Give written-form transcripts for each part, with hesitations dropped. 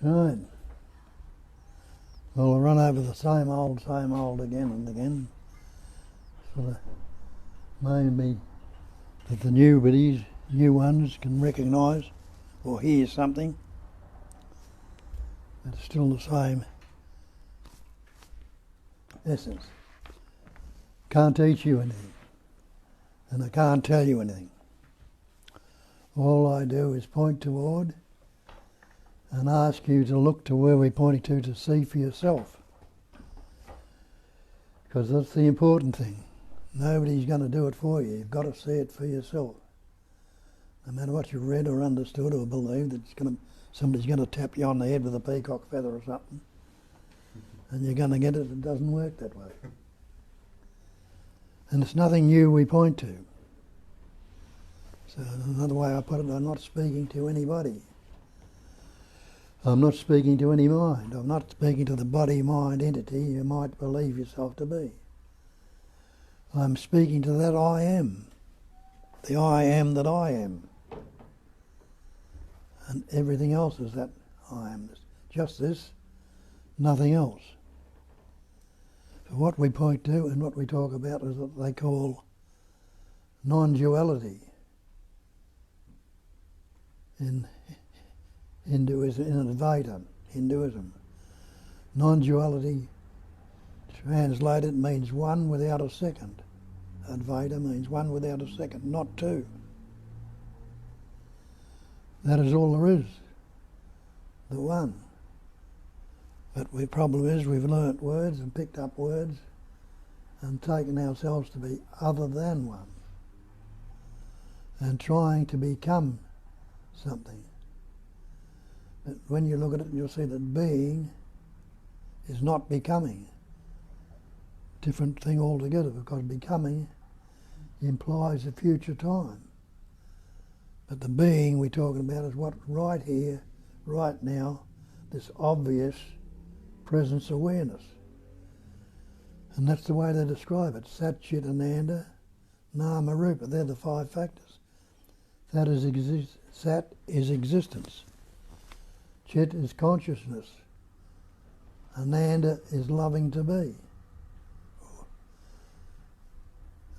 Right. Well, I'll run over the same old again and again. Sort of maybe that the new ones can recognise or hear something. It's still the same essence. Can't teach you anything, and I can't tell you anything. All I do is point toward and ask you to look to where we're pointing to see for yourself. Because that's the important thing. Nobody's going to do it for you. You've got to see it for yourself. No matter what you read or understood or believed, somebody's going to tap you on the head with a peacock feather or something, and you're going to get it. It doesn't work that way. And it's nothing new we point to. So another way I put it, I'm not speaking to anybody. I'm not speaking to any mind. I'm not speaking to the body-mind entity you might believe yourself to be. I'm speaking to that I am. The I am that I am. And everything else is that I am. Just this, nothing else. So what we point to and what we talk about is what they call non-duality in Hinduism, in Advaita, Hinduism. Non-duality, translated, means one without a second. Advaita means one without a second, not two. That is all there is, the one. But the problem is we've learnt words and picked up words and taken ourselves to be other than one and trying to become something. But when you look at it, you'll see that being is not becoming. Different thing altogether, because becoming implies a future time. But the being we're talking about is what right here, right now, this obvious presence awareness. And that's the way they describe it. Sat, Chit, Ananda, Nama, Rupa. They're the five factors. Sat is existence. Chit is consciousness. Ananda is loving to be.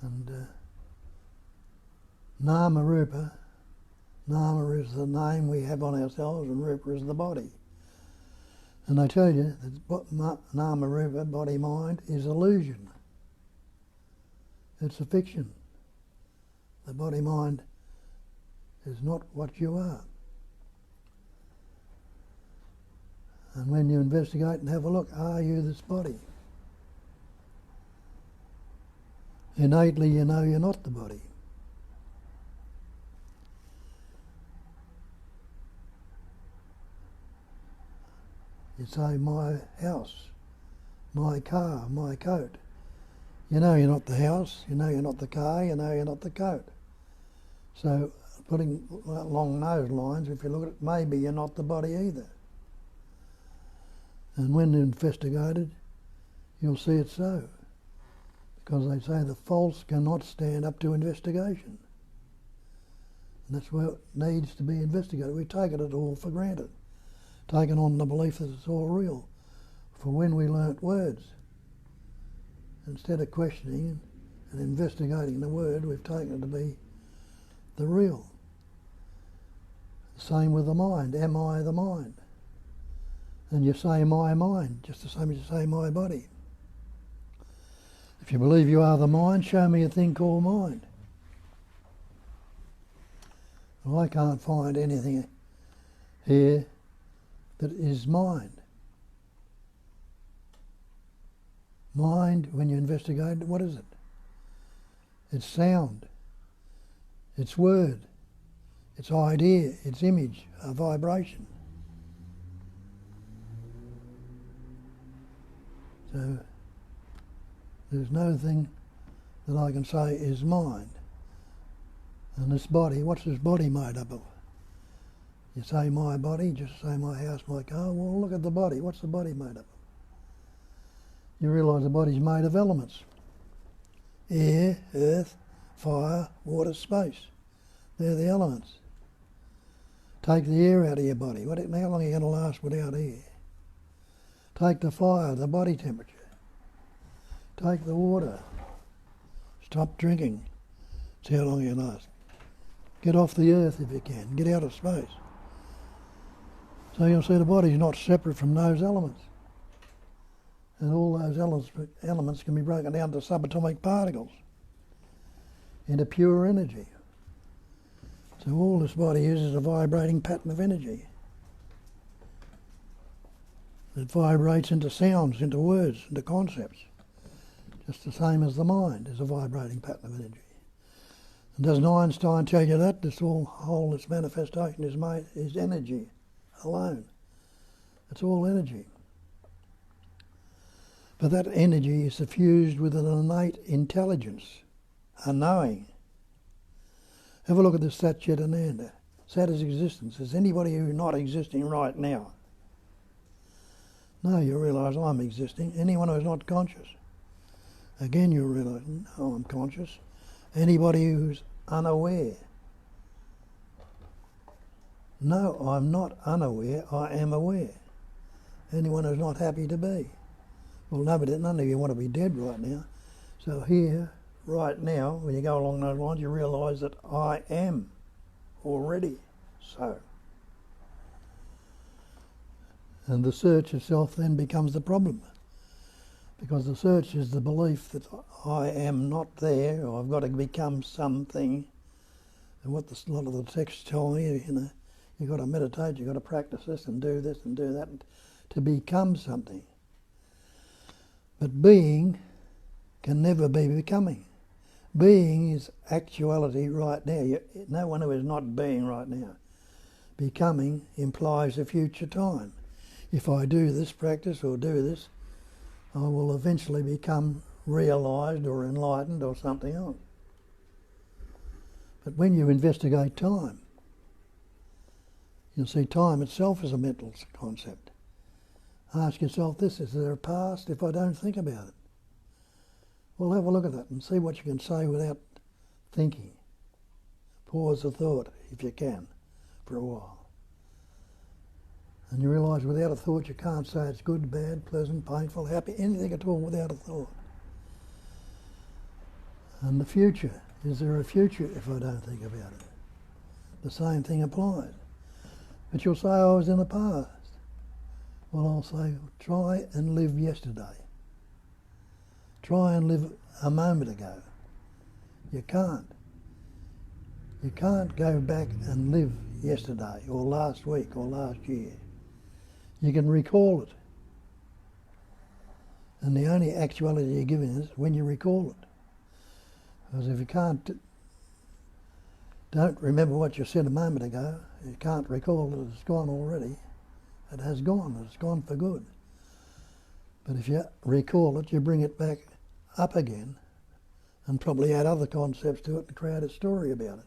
And Nama, Rupa. Nama is the name we have on ourselves, and Rupa is the body. And I tell you that Nama, Rupa, body, mind, is illusion. It's a fiction. The body, mind is not what you are. And when you investigate and have a look, are you this body? Innately you know you're not the body. You say, my house, my car, my coat. You know you're not the house, you know you're not the car, you know you're not the coat. So putting along those lines, if you look at it, maybe you're not the body either. And when investigated, you'll see it so. Because they say the false cannot stand up to investigation. And that's where it needs to be investigated. We've taken it all for granted. Taken on the belief that it's all real. For when we learnt words, instead of questioning and investigating the word, we've taken it to be the real. Same with the mind. Am I the mind? And you say my mind, just the same as you say my body. If you believe you are the mind, show me a thing called mind. Well, I can't find anything here that is mind. Mind, when you investigate it, what is it? It's sound, it's word, it's idea, it's image, a vibration. So there's no thing that I can say is mind. And this body, what's this body made up of? You say my body, just say my house, my car. Well, look at the body. What's the body made up of? You realise the body's made of elements. Air, earth, fire, water, space. They're the elements. Take the air out of your body. How long are you going to last without air? Take the fire, the body temperature. Take the water. Stop drinking. See how long you last. Get off the earth if you can. Get out of space. So you'll see the body's not separate from those elements. And all those elements can be broken down to subatomic particles, into pure energy. So all this body is a vibrating pattern of energy. It vibrates into sounds, into words, into concepts. Just the same as the mind is a vibrating pattern of energy. And doesn't Einstein tell you that? This whole this manifestation is energy alone. It's all energy. But that energy is suffused with an innate intelligence, a knowing. Have a look at the Sat Chit Ananda. Sat is existence. Is anybody who's not existing right now? No, you realise I'm existing. Anyone who's not conscious? Again, you realise, no, I'm conscious. Anybody who's unaware? No, I'm not unaware, I am aware. Anyone who's not happy to be? Well, none of you want to be dead right now. So here, right now, when you go along those lines, you realise that I am already so. And the search itself then becomes the problem. Because the search is the belief that I am not there, or I've got to become something. And what a lot of the texts tell me, you've got to meditate, you've got to practice this and do that to become something. But being can never be becoming. Being is actuality right now. No one who is not being right now. Becoming implies a future time. If I do this practice or do this, I will eventually become realised or enlightened or something else. But when you investigate time, you'll see time itself is a mental concept. Ask yourself this, is there a past if I don't think about it? Well, have a look at that and see what you can say without thinking. Pause the thought, if you can, for a while. And you realise without a thought you can't say it's good, bad, pleasant, painful, happy, anything at all without a thought. And the future, is there a future if I don't think about it? The same thing applies. But you'll say, I was in the past. Well, I'll say, try and live yesterday. Try and live a moment ago. You can't. You can't go back and live yesterday or last week or last year. You can recall it. And the only actuality you're given is when you recall it. Because if you don't remember what you said a moment ago, you can't recall that it's gone already. It has gone, it's gone for good. But if you recall it, you bring it back up again and probably add other concepts to it and create a story about it.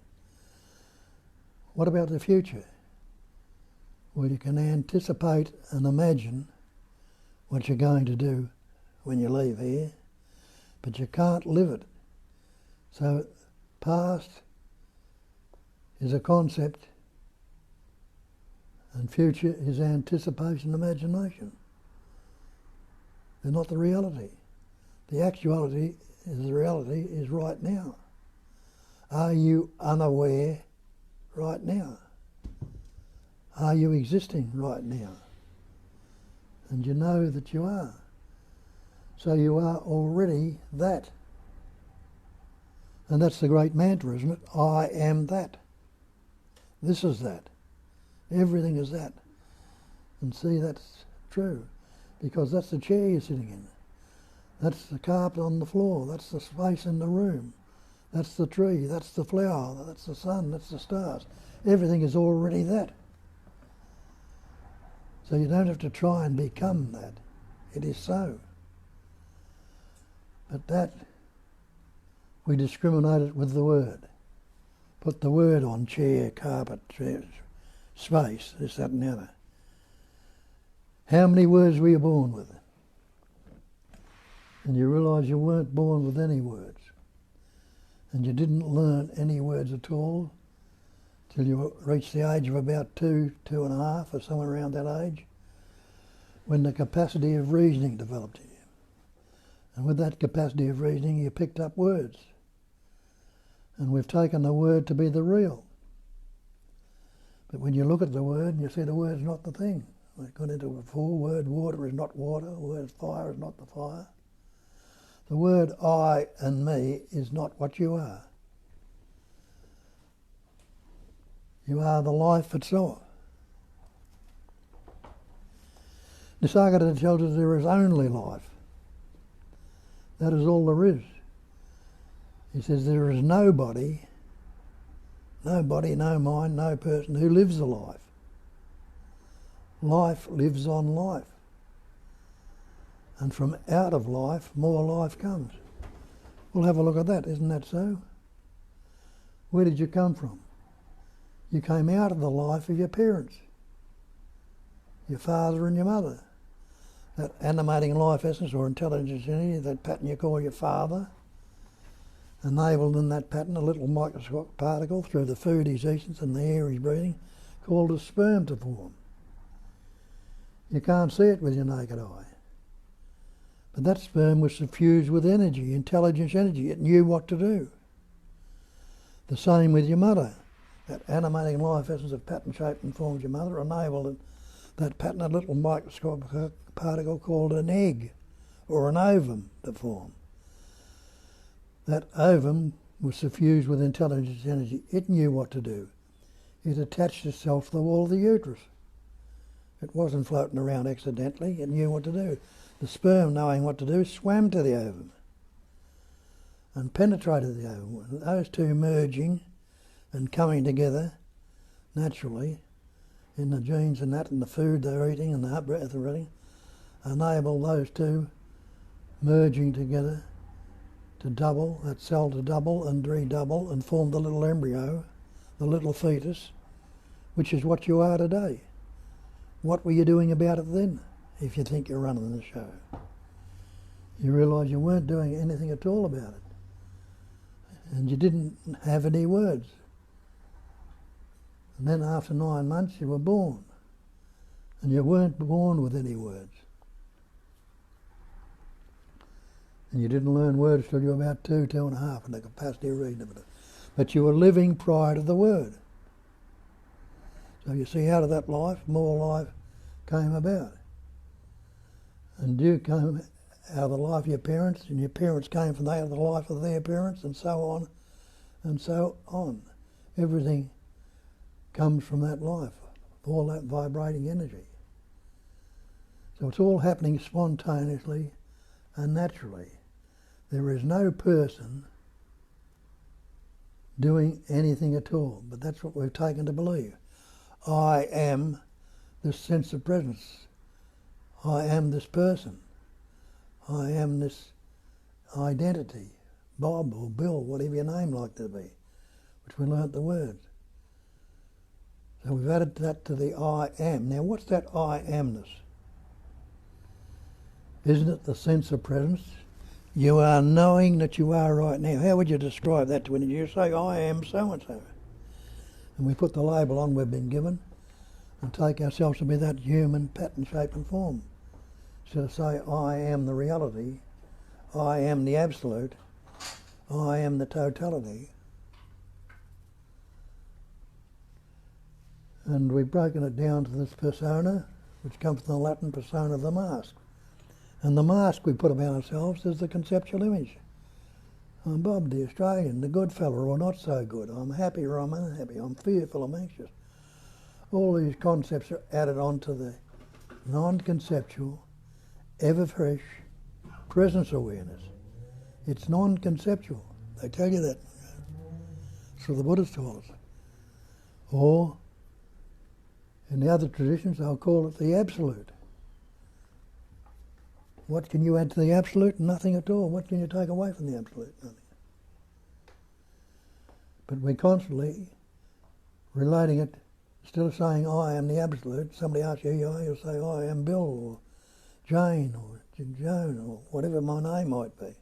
What about the future? Well, you can anticipate and imagine what you're going to do when you leave here, but you can't live it. So past is a concept and future is anticipation, imagination. They're not the reality. The actuality is the reality is right now. Are you unaware right now? Are you existing right now? And you know that you are. So you are already that. And that's the great mantra, isn't it? I am that. This is that. Everything is that. And see, that's true. Because that's the chair you're sitting in. That's the carpet on the floor. That's the space in the room. That's the tree. That's the flower. That's the sun. That's the stars. Everything is already that. So you don't have to try and become that. It is so. But that, we discriminate it with the word. Put the word on chair, carpet, space, this, that and the other. How many words were you born with? And you realise you weren't born with any words. And you didn't learn any words at all till you reach the age of about 2.5, or somewhere around that age, when the capacity of reasoning developed in you. And with that capacity of reasoning, you picked up words. And we've taken the word to be the real. But when you look at the word, you see the word's not the thing. We've got into it before. Word water is not water. Word fire is not the fire. The word I and me is not what you are. You are the life itself. Nisargadatta tells us there is only life. That is all there is. He says there is nobody, no mind, no person who lives a life. Life lives on life. And from out of life, more life comes. We'll have a look at that, isn't that so? Where did you come from? You came out of the life of your parents, your father and your mother. That animating life essence or intelligence energy, that pattern you call your father, enabled in that pattern a little microscopic particle through the food he's eating and the air he's breathing, called a sperm to form. You can't see it with your naked eye. But that sperm was suffused with energy, intelligence energy. It knew what to do. The same with your mother. That animating life essence of pattern shaped and formed your mother enabled that pattern a little microscopic particle called an egg or an ovum to form. That ovum was suffused with intelligence energy. It knew what to do. It attached itself to the wall of the uterus. It wasn't floating around accidentally. It knew what to do. The sperm, knowing what to do, swam to the ovum and penetrated the ovum. And those two merging and coming together naturally in the genes and that and the food they're eating and the breath they're eating enable those two merging together to double, that cell to double and redouble and form the little embryo, the little fetus, which is what you are today. What were you doing about it then, if you think you're running the show? You realise you weren't doing anything at all about it. And you didn't have any words. And then after 9 months you were born. And you weren't born with any words. And you didn't learn words till you were about 2.5 in the capacity of reading it. But you were living prior to the word. So you see, out of that life, more life came about. And you came out of the life of your parents, and your parents came from out of the life of their parents, and so on, and so on. Everything comes from that life, all that vibrating energy. So it's all happening spontaneously and naturally. There is no person doing anything at all, but that's what we've taken to believe. I am this sense of presence. I am this person. I am this identity, Bob or Bill, whatever your name like to be, which we learnt the words. So we've added that to the I am. Now what's that I amness? Isn't it the sense of presence? You are knowing that you are right now. How would you describe that to when you say, I am so-and-so? And we put the label on we've been given and take ourselves to be that human pattern, shape and form. Instead of say, I am the reality, I am the absolute, I am the totality. And we've broken it down to this persona, which comes from the Latin persona, the mask. And the mask we put about ourselves is the conceptual image. I'm Bob the Australian, the good fella or not so good. I'm happy or I'm unhappy. I'm fearful, I'm anxious. All these concepts are added onto the non-conceptual, ever-fresh presence awareness. It's non-conceptual. They tell you that. So the Buddha's told us. Or, in the other traditions, they'll call it the absolute. What can you add to the absolute? Nothing at all. What can you take away from the absolute? Nothing. But we're constantly relating it, instead of saying, I am the absolute, somebody asks you who you are, you'll say, I am Bill, or Jane, or Joan, or whatever my name might be.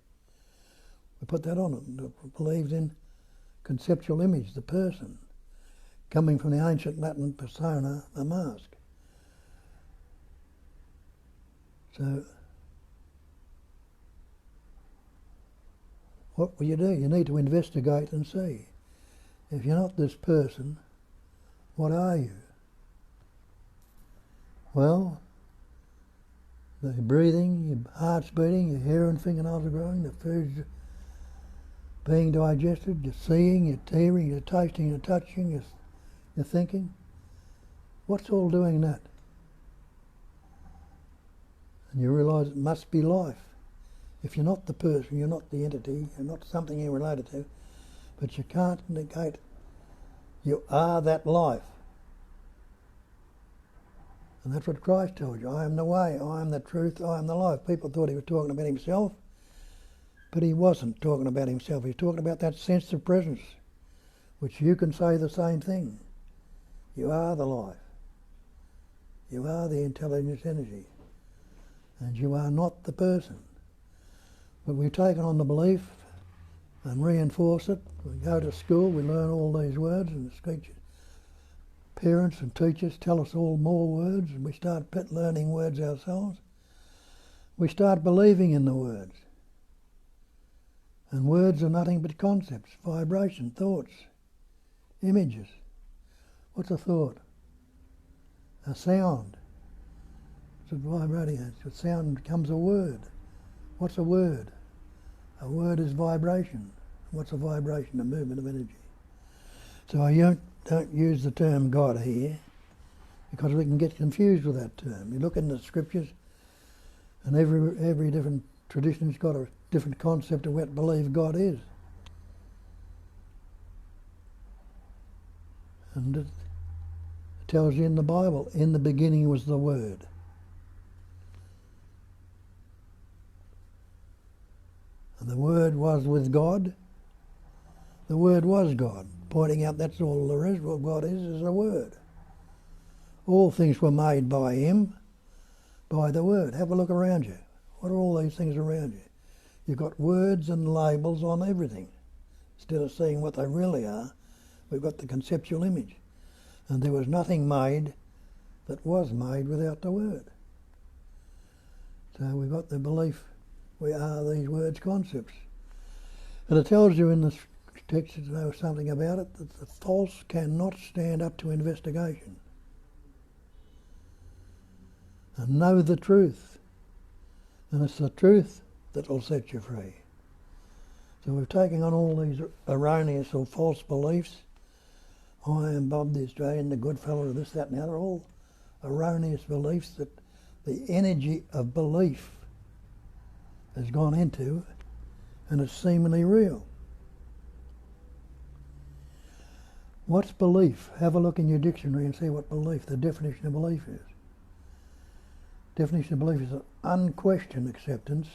We put that on it. It believes in conceptual image, the person. coming from the ancient Latin persona, the mask. So what will you do? You need to investigate and see. If you're not this person, what are you? Well, the breathing, your heart's beating, your hair and fingernails are growing, the food's being digested, you're seeing, you're hearing, you're tasting, you're touching, you're thinking. What's all doing that? And you realise it must be life. If you're not the person, you're not the entity, you're not something you're related to, but you can't negate, you are that life. And that's what Christ told you. I am the way, I am the truth, I am the life. People thought he was talking about himself, but he wasn't talking about himself. He was talking about that sense of presence, which you can say the same thing. You are the life. You are the intelligence energy. And you are not the person. But we've taken on the belief and reinforce it. We go to school, we learn all these words, and the parents and teachers tell us all more words, and we start learning words ourselves. We start believing in the words. And words are nothing but concepts, vibration, thoughts, images. What's a thought? A sound. It's vibrating. A sound becomes a word. What's a word? A word is vibration. What's a vibration? A movement of energy. So I don't use the term God here, because we can get confused with that term. You look in the scriptures, and every different tradition's got a different concept of what believe God is. And it tells you in the Bible, in the beginning was the Word. And the Word was with God. The Word was God. Pointing out that's all there is. What God is a Word. All things were made by Him, by the Word. Have a look around you. What are all these things around you? You've got words and labels on everything. Instead of seeing what they really are, we've got the conceptual image. And there was nothing made that was made without the Word. So we've got the belief we are these words, concepts. And it tells you in the text, to know something about it, that the false cannot stand up to investigation. And know the truth. And it's the truth that will set you free. So we're taking on all these erroneous or false beliefs. I am Bob the Australian, the good fellow, this, that and the other. All erroneous beliefs that the energy of belief has gone into, and it's seemingly real. What's belief? Have a look in your dictionary and see what belief, the definition of belief is. Definition of belief is an unquestioned acceptance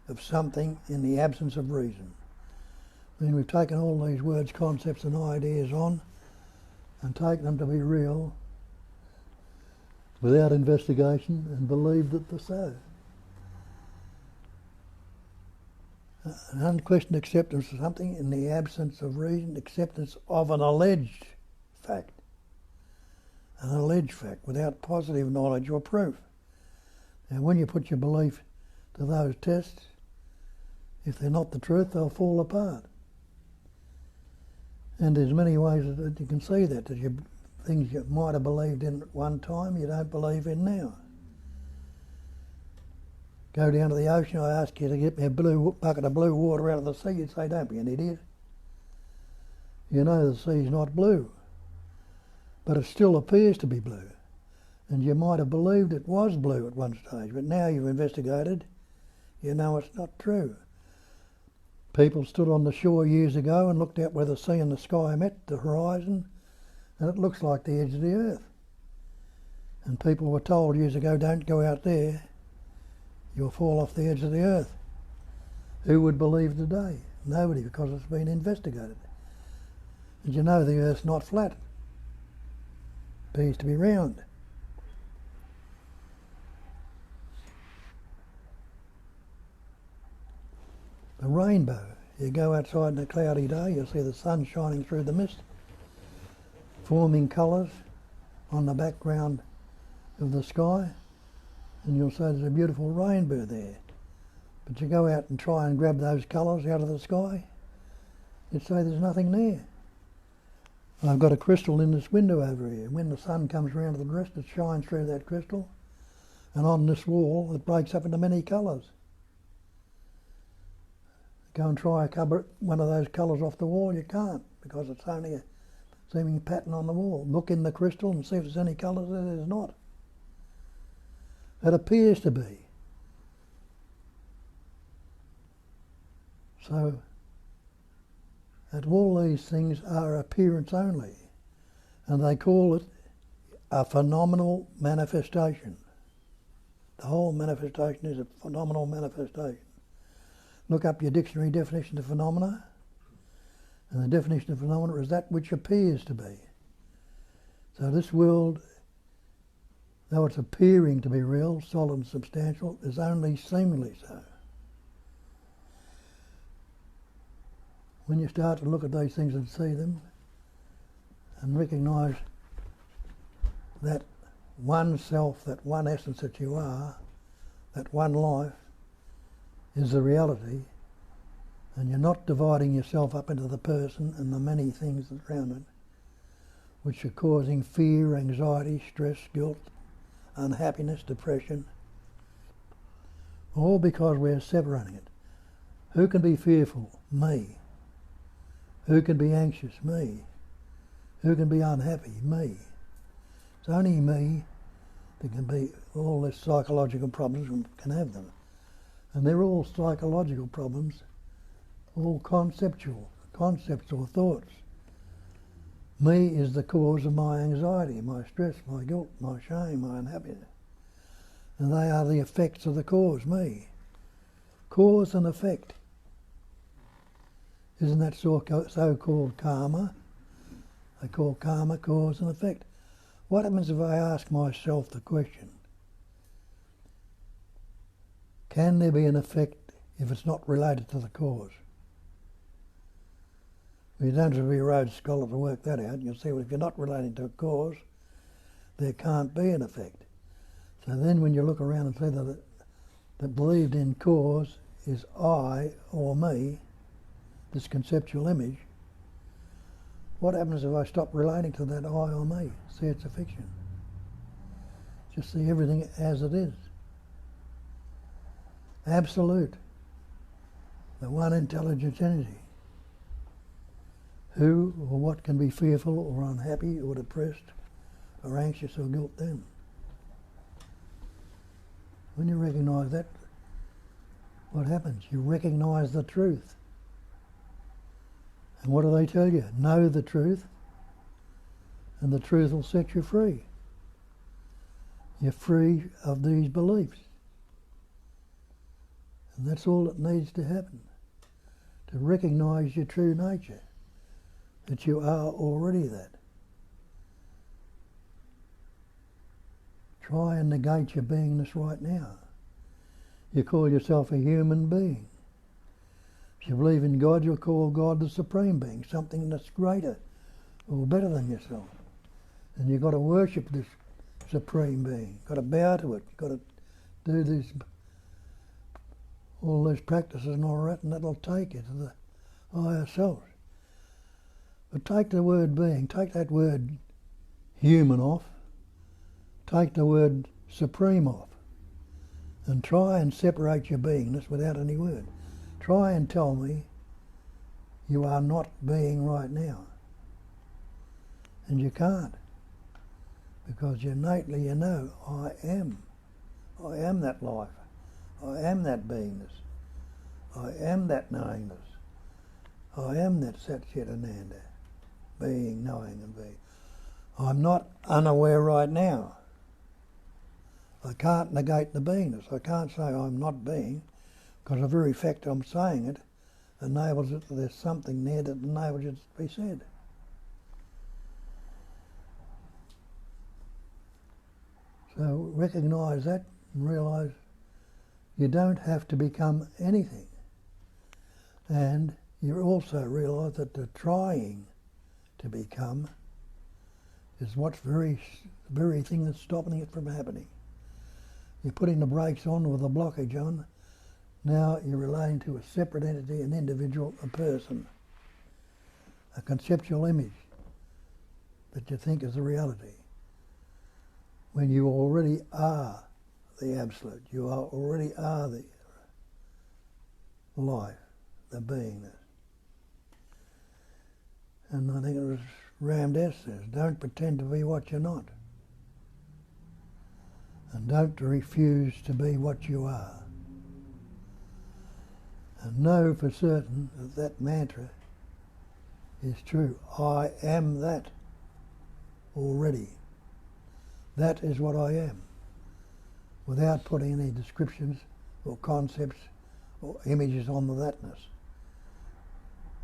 of something in the absence of reason. Then we've taken all these words, concepts and ideas on and taken them to be real without investigation and believed that they're so. An unquestioned acceptance of something in the absence of reason, acceptance of an alleged fact. An alleged fact without positive knowledge or proof. And when you put your belief to those tests, if they're not the truth, they'll fall apart. And there's many ways that you can see that. Things you might have believed in at one time, you don't believe in now. Go down to the ocean, I ask you to get me a bucket of blue water out of the sea, you'd say, don't be an idiot. You know the sea's not blue, but it still appears to be blue. And you might have believed it was blue at one stage, but now you've investigated, you know it's not true. People stood on the shore years ago and looked out where the sea and the sky met, the horizon, and it looks like the edge of the earth. And people were told years ago, don't go out there, you'll fall off the edge of the earth. Who would believe today? Nobody, because it's been investigated. And you know the earth's not flat. It appears to be round. The rainbow. You go outside on a cloudy day, you'll see the sun shining through the mist. forming colours on the background of the sky, and you'll say there's a beautiful rainbow there. But you go out and try and grab those colours out of the sky, you'd say there's nothing there. I've got a crystal in this window over here. When the sun comes round to the crystal, it shines through that crystal, and on this wall it breaks up into many colours. Go and try one of those colours off the wall, you can't, because it's only a seeming pattern on the wall. Look in the crystal and see if there's any colours there. There's not. It appears to be. So, that all these things are appearance only, and they call it a phenomenal manifestation. The whole manifestation is a phenomenal manifestation. Look up your dictionary definition of phenomena, and the definition of phenomena is that which appears to be. So this world, though it's appearing to be real, solid and substantial, is only seemingly so. When you start to look at these things and see them and recognise that one self, that one essence that you are, that one life is the reality, and you're not dividing yourself up into the person and the many things around it, which are causing fear, anxiety, stress, guilt, unhappiness, depression, all because we're separating it. Who can be fearful? Me. Who can be anxious? Me. Who can be unhappy? Me. It's only me that can be all this psychological problems and can have them. And they're all psychological problems, all conceptual thoughts. Me is the cause of my anxiety, my stress, my guilt, my shame, my unhappiness. And they are the effects of the cause, me. Cause and effect. Isn't that so-called karma? They call karma cause and effect. What happens if I ask myself the question, can there be an effect if it's not related to the cause? You don't have to be a Rhodes Scholar to work that out. You'll see, well, if you're not relating to a cause, there can't be an effect. So then when you look around and see that the believed in cause is I or me, this conceptual image, what happens if I stop relating to that I or me? See, it's a fiction. Just see everything as it is. Absolute. The one intelligent energy. Who or what can be fearful or unhappy or depressed or anxious or guilt then? When you recognise that, what happens? You recognise the truth. And what do they tell you? Know the truth, and the truth will set you free. You're free of these beliefs. And that's all that needs to happen, to recognise your true nature, that you are already that. Try and negate your beingness right now. You call yourself a human being. If you believe in God, you'll call God the Supreme Being, something that's greater or better than yourself. And you've got to worship this Supreme Being. You've got to bow to it. You've got to do all these practices and all that, and that'll take you to the higher self. But take the word being, take that word human off, take the word supreme off, and try and separate your beingness without any word. Try and tell me you are not being right now. And you can't. Because innately you know, I am. I am that life. I am that beingness. I am that knowingness. I am that Sat Chit Ananda. Being, knowing and being. I'm not unaware right now. I can't negate the beingness. I can't say I'm not being, because the very fact I'm saying it enables it that there's something there that enables it to be said. So recognise that and realise you don't have to become anything. And you also realise that the trying to become is what's the very thing that's stopping it from happening. You're putting the brakes on with a blockage on. Now you're relating to a separate entity, an individual, a person, a conceptual image that you think is the reality. When you already are the Absolute, you already are the life, the beingness. And I think it was Ram Dass says, don't pretend to be what you're not. And don't refuse to be what you are. And know for certain that that mantra is true. I am that already. That is what I am, without putting any descriptions or concepts or images on the thatness.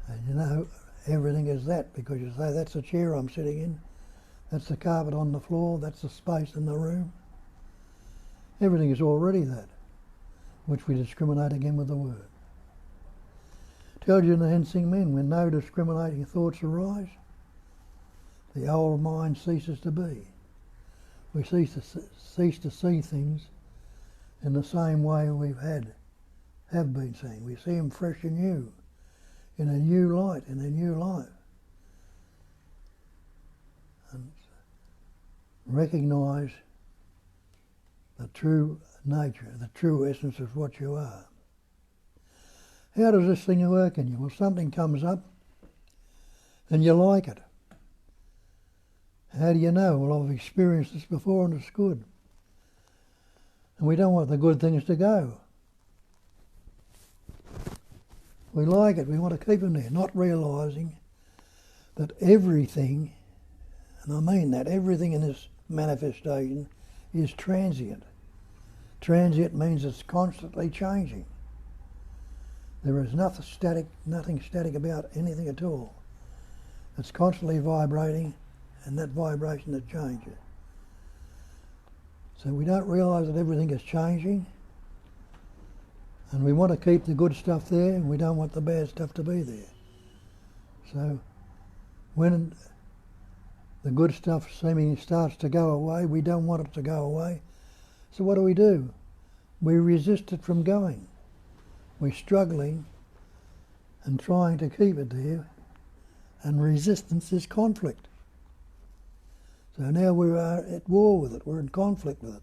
And you know, everything is that, because you say, that's the chair I'm sitting in, that's the carpet on the floor, that's the space in the room. Everything is already that, which we discriminate again with the word. Tells you in the Hensing Men, when no discriminating thoughts arise, the old mind ceases to be. We cease to see things in the same way have been seeing. We see them fresh and new, in a new light, in a new life. And recognise the true nature, the true essence of what you are. How does this thing work in you? Well, something comes up and you like it. How do you know? Well, I've experienced this before and it's good. And we don't want the good things to go. We like it, we want to keep them there, not realising that everything, and I mean that, everything in this manifestation is transient. Transient means it's constantly changing. There is nothing static about anything at all. It's constantly vibrating, and that vibration that changes. So we don't realise that everything is changing, and we want to keep the good stuff there, and we don't want the bad stuff to be there. So when the good stuff seemingly starts to go away, we don't want it to go away. So what do? We resist it from going. We're struggling and trying to keep it there, and resistance is conflict. So now we are at war with it, we're in conflict with it.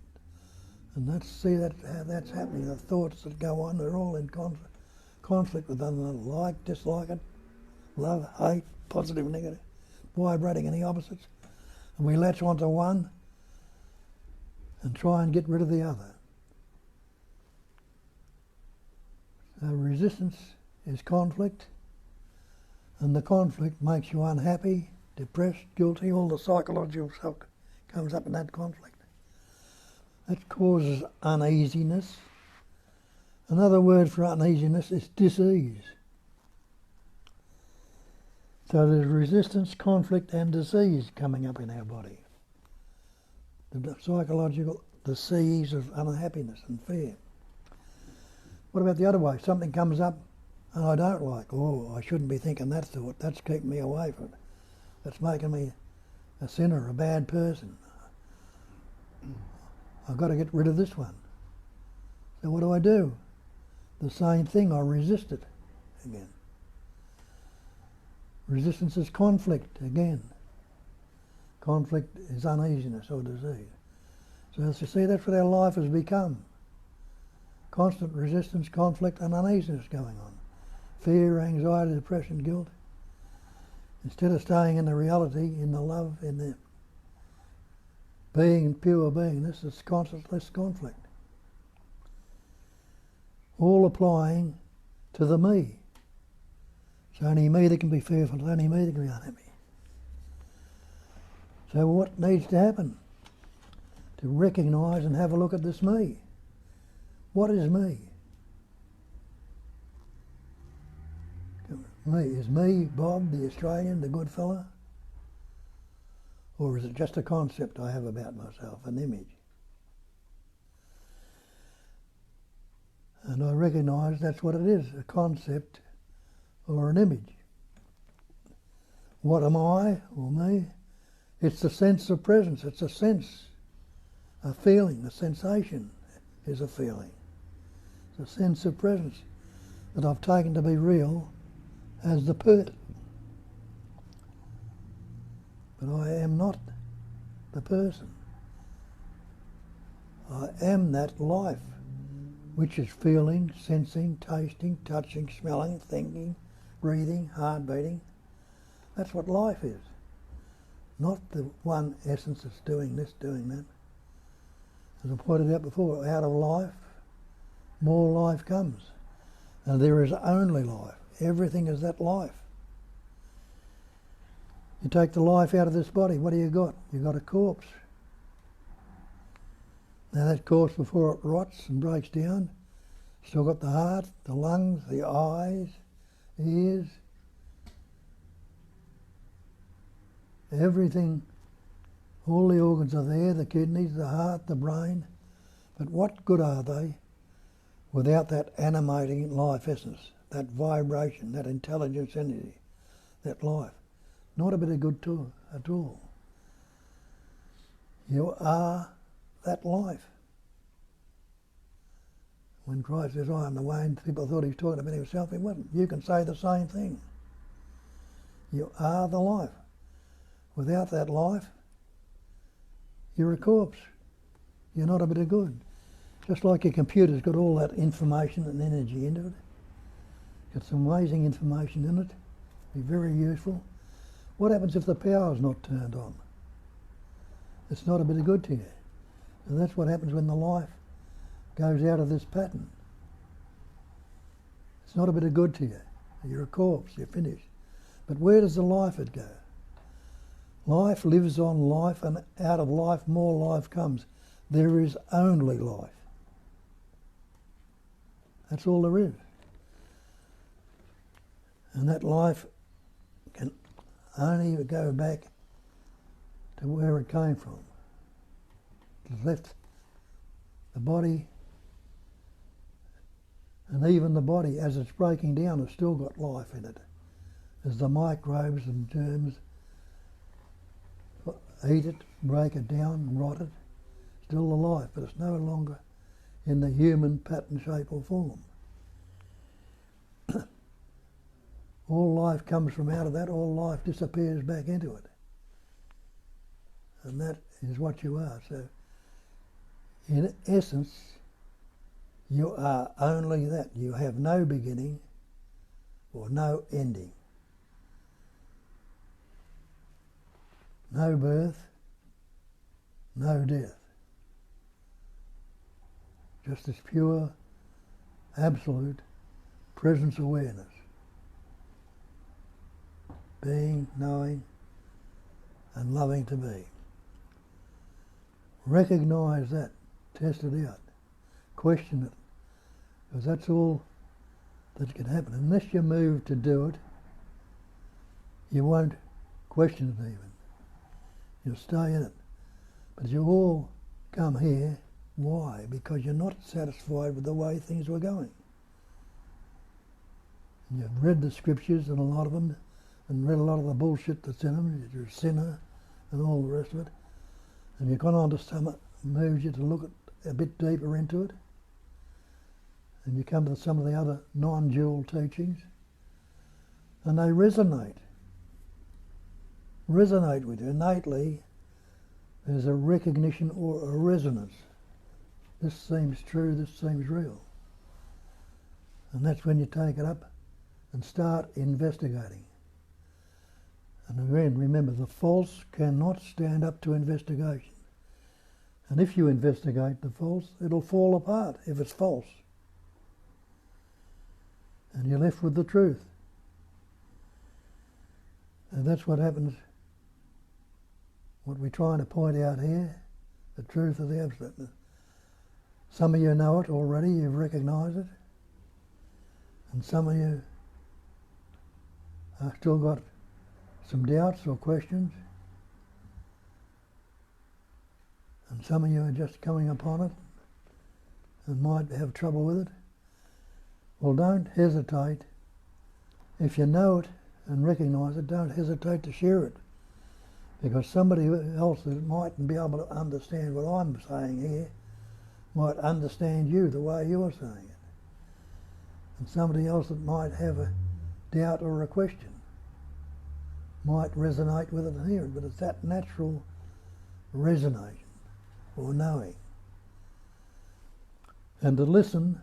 And how that's happening. The thoughts that go on, they're all in conflict with one another. Like, dislike it, love, hate, positive, negative, vibrating in the opposites. And we latch onto one and try and get rid of the other. So resistance is conflict, and the conflict makes you unhappy, depressed, guilty, all the psychological stuff comes up in that conflict. That causes uneasiness. Another word for uneasiness is dis-ease. So there's resistance, conflict and disease coming up in our body. The psychological disease of unhappiness and fear. What about the other way? Something comes up and I don't like. Oh, I shouldn't be thinking that thought. That's keeping me away from it. That's making me a sinner, a bad person. I've got to get rid of this one. So what do? The same thing, I resist it again. Resistance is conflict again. Conflict is uneasiness or disease. So as you see, that's what our life has become. Constant resistance, conflict and uneasiness going on. Fear, anxiety, depression, guilt. Instead of staying in the reality, in the love, in the being and pure beingness, it's constant less conflict. All applying to the me. It's only me that can be fearful, it's only me that can be unhappy. So what needs to happen? To recognise and have a look at this me. What is me? Me. Is me Bob, the Australian, the good fella? Or is it just a concept I have about myself, an image? And I recognise that's what it is, a concept or an image. What am I, or me, It's the sense of presence. It's a sense, a feeling, a sensation is a feeling. It's a sense of presence that I've taken to be real as the person. But I am not the person. I am that life, which is feeling, sensing, tasting, touching, smelling, thinking, breathing, heart beating. That's what life is. Not the one essence that's doing this, doing that. As I pointed out before, out of life, more life comes. And there is only life. Everything is that life. You take the life out of this body, what do you got? You've got a corpse. Now that corpse, before it rots and breaks down, still got the heart, the lungs, the eyes, ears, everything, all the organs are there, the kidneys, the heart, the brain. But what good are they without that animating life essence, that vibration, that intelligence energy, that life? Not a bit of good at all. You are that life. When Christ says, I am the way, and people thought he was talking about himself, he wasn't. You can say the same thing. You are the life. Without that life, you're a corpse. You're not a bit of good. Just like your computer's got all that information and energy into it. Got some amazing information in it. Be very useful. What happens if the power's not turned on? It's not a bit of good to you. And that's what happens when the life goes out of this pattern. It's not a bit of good to you. You're a corpse, you're finished. But where does the life go? Life lives on life, and out of life more life comes. There is only life. That's all there is. And that life can only go back to where it came from. It's left the body, and even the body, as it's breaking down, has still got life in it. As the microbes and germs eat it, break it down, rot it, still alive, but it's no longer in the human pattern, shape or form. All life comes from out of that, all life disappears back into it. And that is what you are. So, in essence, you are only that. You have no beginning or no ending. No birth, no death. Just this pure, absolute presence awareness. Being, knowing, and loving to be. Recognise that. Test it out. Question it. Because that's all that can happen. Unless you move to do it, you won't question it even. You'll stay in it. But you all come here. Why? Because you're not satisfied with the way things were going. And you've read the scriptures, and a lot of them, and read a lot of the bullshit that's in them. You're a sinner and all the rest of it. And you've gone on to some moves you to look at a bit deeper into it. And you come to some of the other non-dual teachings, and they resonate with you. Innately, there's a recognition or a resonance. This seems true, this seems real. And that's when you take it up and start investigating. And again, remember, the false cannot stand up to investigation. And if you investigate the false, it'll fall apart if it's false. And you're left with the truth. And that's what happens, what we're trying to point out here, the truth of the absolute. Some of you know it already, you've recognised it. And some of you have still got some doubts or questions. And some of you are just coming upon it and might have trouble with it. Well, don't hesitate. If you know it and recognise it, don't hesitate to share it. Because somebody else that mightn't be able to understand what I'm saying here might understand you the way you're saying it. And somebody else that might have a doubt or a question might resonate with it and hear it, but it's that natural resonation or knowing. And to listen,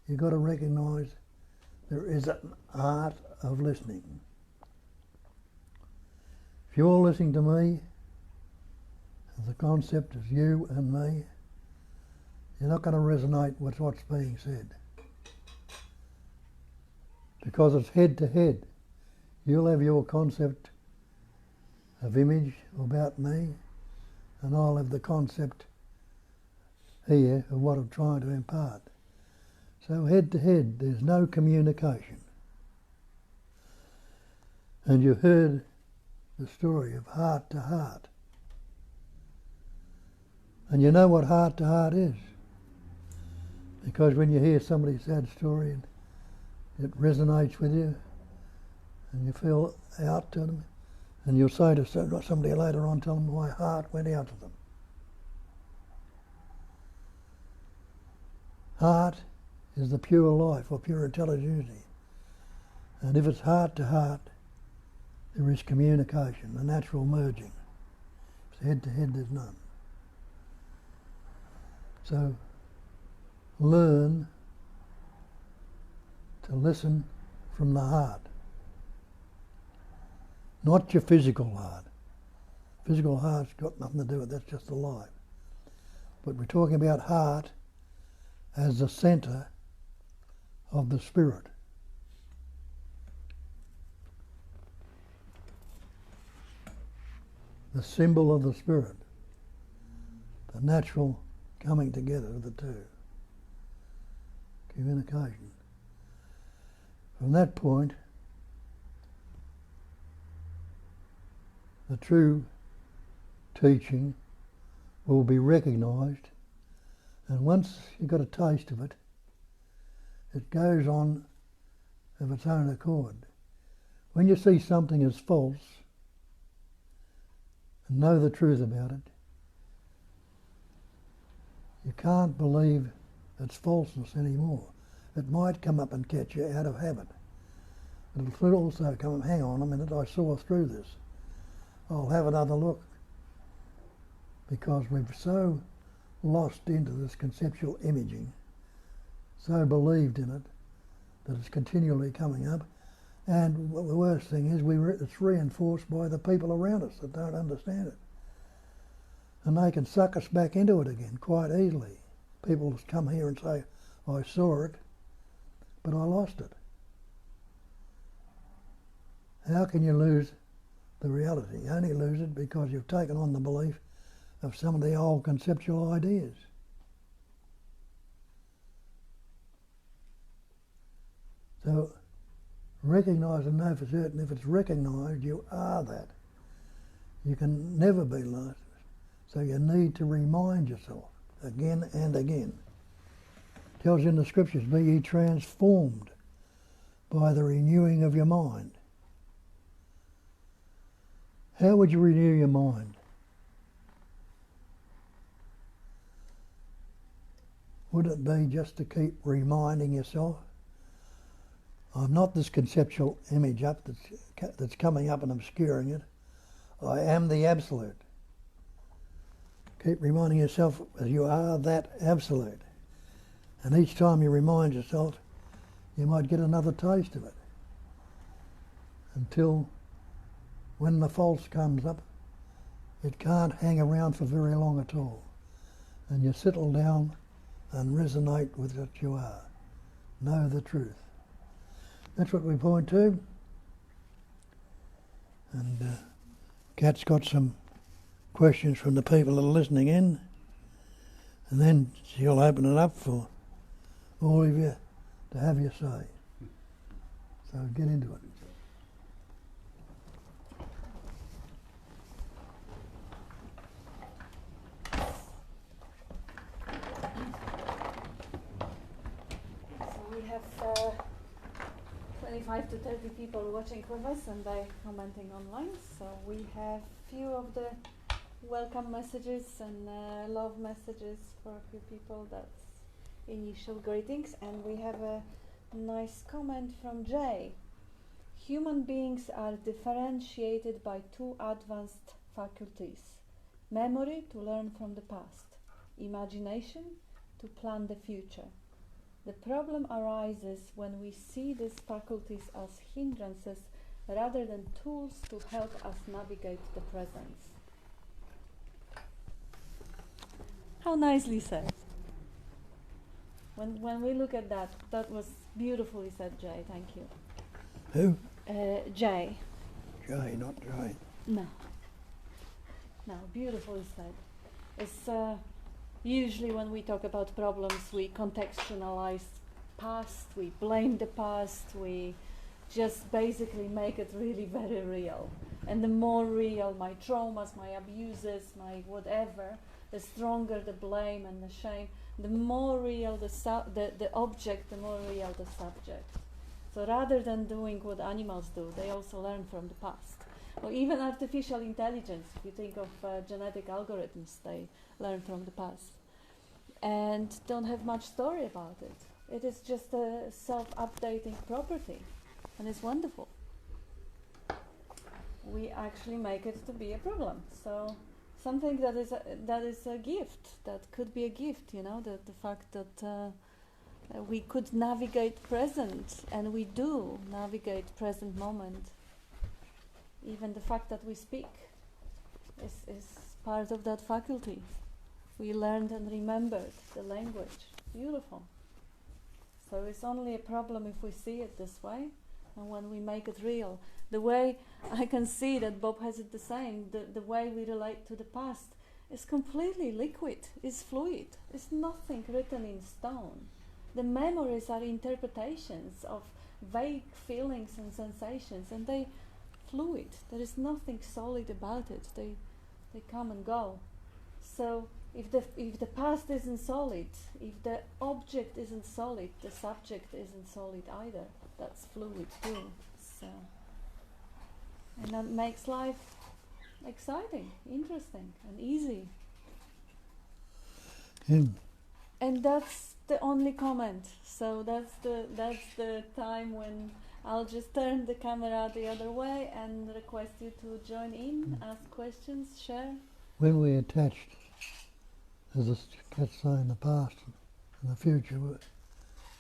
you've got to recognise there is an art of listening. If you're listening to me, the concept of you and me, you're not going to resonate with what's being said. Because it's head to head. You'll have your concept of image about me, and I'll have the concept here of what I'm trying to impart. So head to head, there's no communication. And you heard the story of heart to heart. And you know what heart to heart is. Because when you hear somebody's sad story and it resonates with you and you feel out to them, and you'll say to somebody later on, tell them my heart went out to them. Heart is the pure life or pure intelligence. And if it's heart to heart, there is communication, a natural merging. If it's head to head, there's none. So learn to listen from the heart. Not your physical heart. Physical heart's got nothing to do with it, that's just alive. But we're talking about heart as the centre of the spirit. The symbol of the spirit. The natural coming together of the two. Communication. From that point, the true teaching will be recognised, and once you've got a taste of it, it goes on of its own accord. When you see something as false and know the truth about it, you can't believe its falseness anymore. It might come up and catch you out of habit. But it'll also come and hang on a minute, I saw through this. I'll have another look. Because we've so lost into this conceptual imaging, so believed in it, that it's continually coming up. And the worst thing is it's reinforced by the people around us that don't understand it. And they can suck us back into it again quite easily. People just come here and say, I saw it, but I lost it. How can you lose the reality? You only lose it because you've taken on the belief of some of the old conceptual ideas. So recognise and know for certain, if it's recognised, you are that. You can never be lost. So you need to remind yourself again and again. It tells you in the scriptures, be ye transformed by the renewing of your mind. How would you renew your mind? Would it be just to keep reminding yourself, I'm not this conceptual image up that's coming up and obscuring it. I am the absolute. Keep reminding yourself that you are that absolute. And each time you remind yourself, you might get another taste of it. Until when the false comes up, it can't hang around for very long at all. And you settle down and resonate with what you are. Know the truth. That's what we point to. And Kat's got some questions from the people that are listening in, and then she'll open it up for all of you to have your say. So get into it. So we have plenty 25 to 30 people watching with us and they commenting online. So we have few of the welcome messages and love messages for a few people. That's initial greetings. And we have a nice comment from Jay. Human beings are differentiated by two advanced faculties. Memory, to learn from the past. Imagination, to plan the future. The problem arises when we see these faculties as hindrances rather than tools to help us navigate the present. How nicely said. When we look at that, that was beautifully said, Jay. Thank you. Who? Jay. Jay, not Jay. No, beautifully said. It's usually when we talk about problems, we contextualize past, we blame the past, we just basically make it really very real. And the more real my traumas, my abuses, my whatever, the stronger the blame and the shame. The more real the object, the more real the subject. So rather than doing what animals do, they also learn from the past. Or even artificial intelligence, if you think of genetic algorithms, they learn from the past. And don't have much story about it. It is just a self-updating property, and it's wonderful. We actually make it to be a problem. So something that is a gift, that could be a gift, you know, the fact that we could navigate present, and we do navigate present moment. Even the fact that we speak is part of that faculty. We learned and remembered the language. Beautiful. So it's only a problem if we see it this way, and when we make it real. The way I can see that Bob has it the same, the way we relate to the past is completely liquid, is fluid. It's nothing written in stone. The memories are interpretations of vague feelings and sensations, and they fluid. There is nothing solid about it. They come and go. So if the past isn't solid, if the object isn't solid, the subject isn't solid either. That's fluid too. So, and that makes life exciting, interesting, and easy. And that's the only comment. So that's the time when I'll just turn the camera the other way and request you to join in, ask questions, share. When we attached, as the cats say, in the past and the future,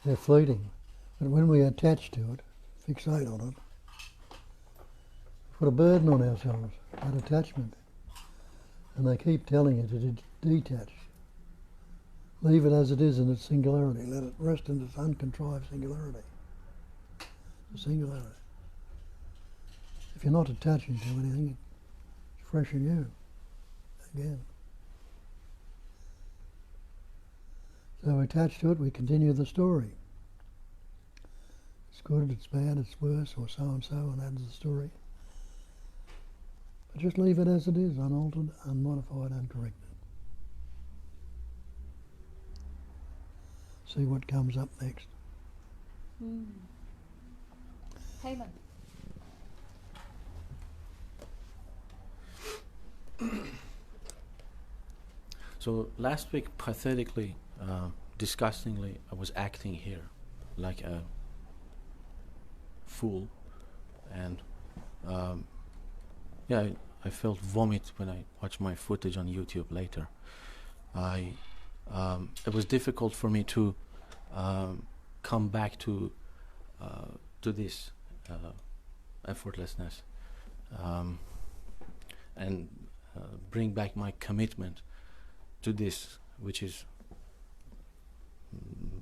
they're fleeting. But when we attach to it, fixate on it, put a burden on ourselves, that attachment. And they keep telling you to detach. Leave it as it is in its singularity. Let it rest in its uncontrived singularity. The singularity. If you're not attaching to anything, it's fresh in you. Again. So we attach to it, we continue the story. It's good, it's bad, it's worse, or so and so, and adds the story. But just leave it as it is, unaltered, unmodified, uncorrected. See what comes up next. Heyman. So last week, pathetically, disgustingly, I was acting here like a fool, and I felt vomit when I watched my footage on YouTube later. It was difficult for me to come back to this effortlessness and bring back my commitment to this, which is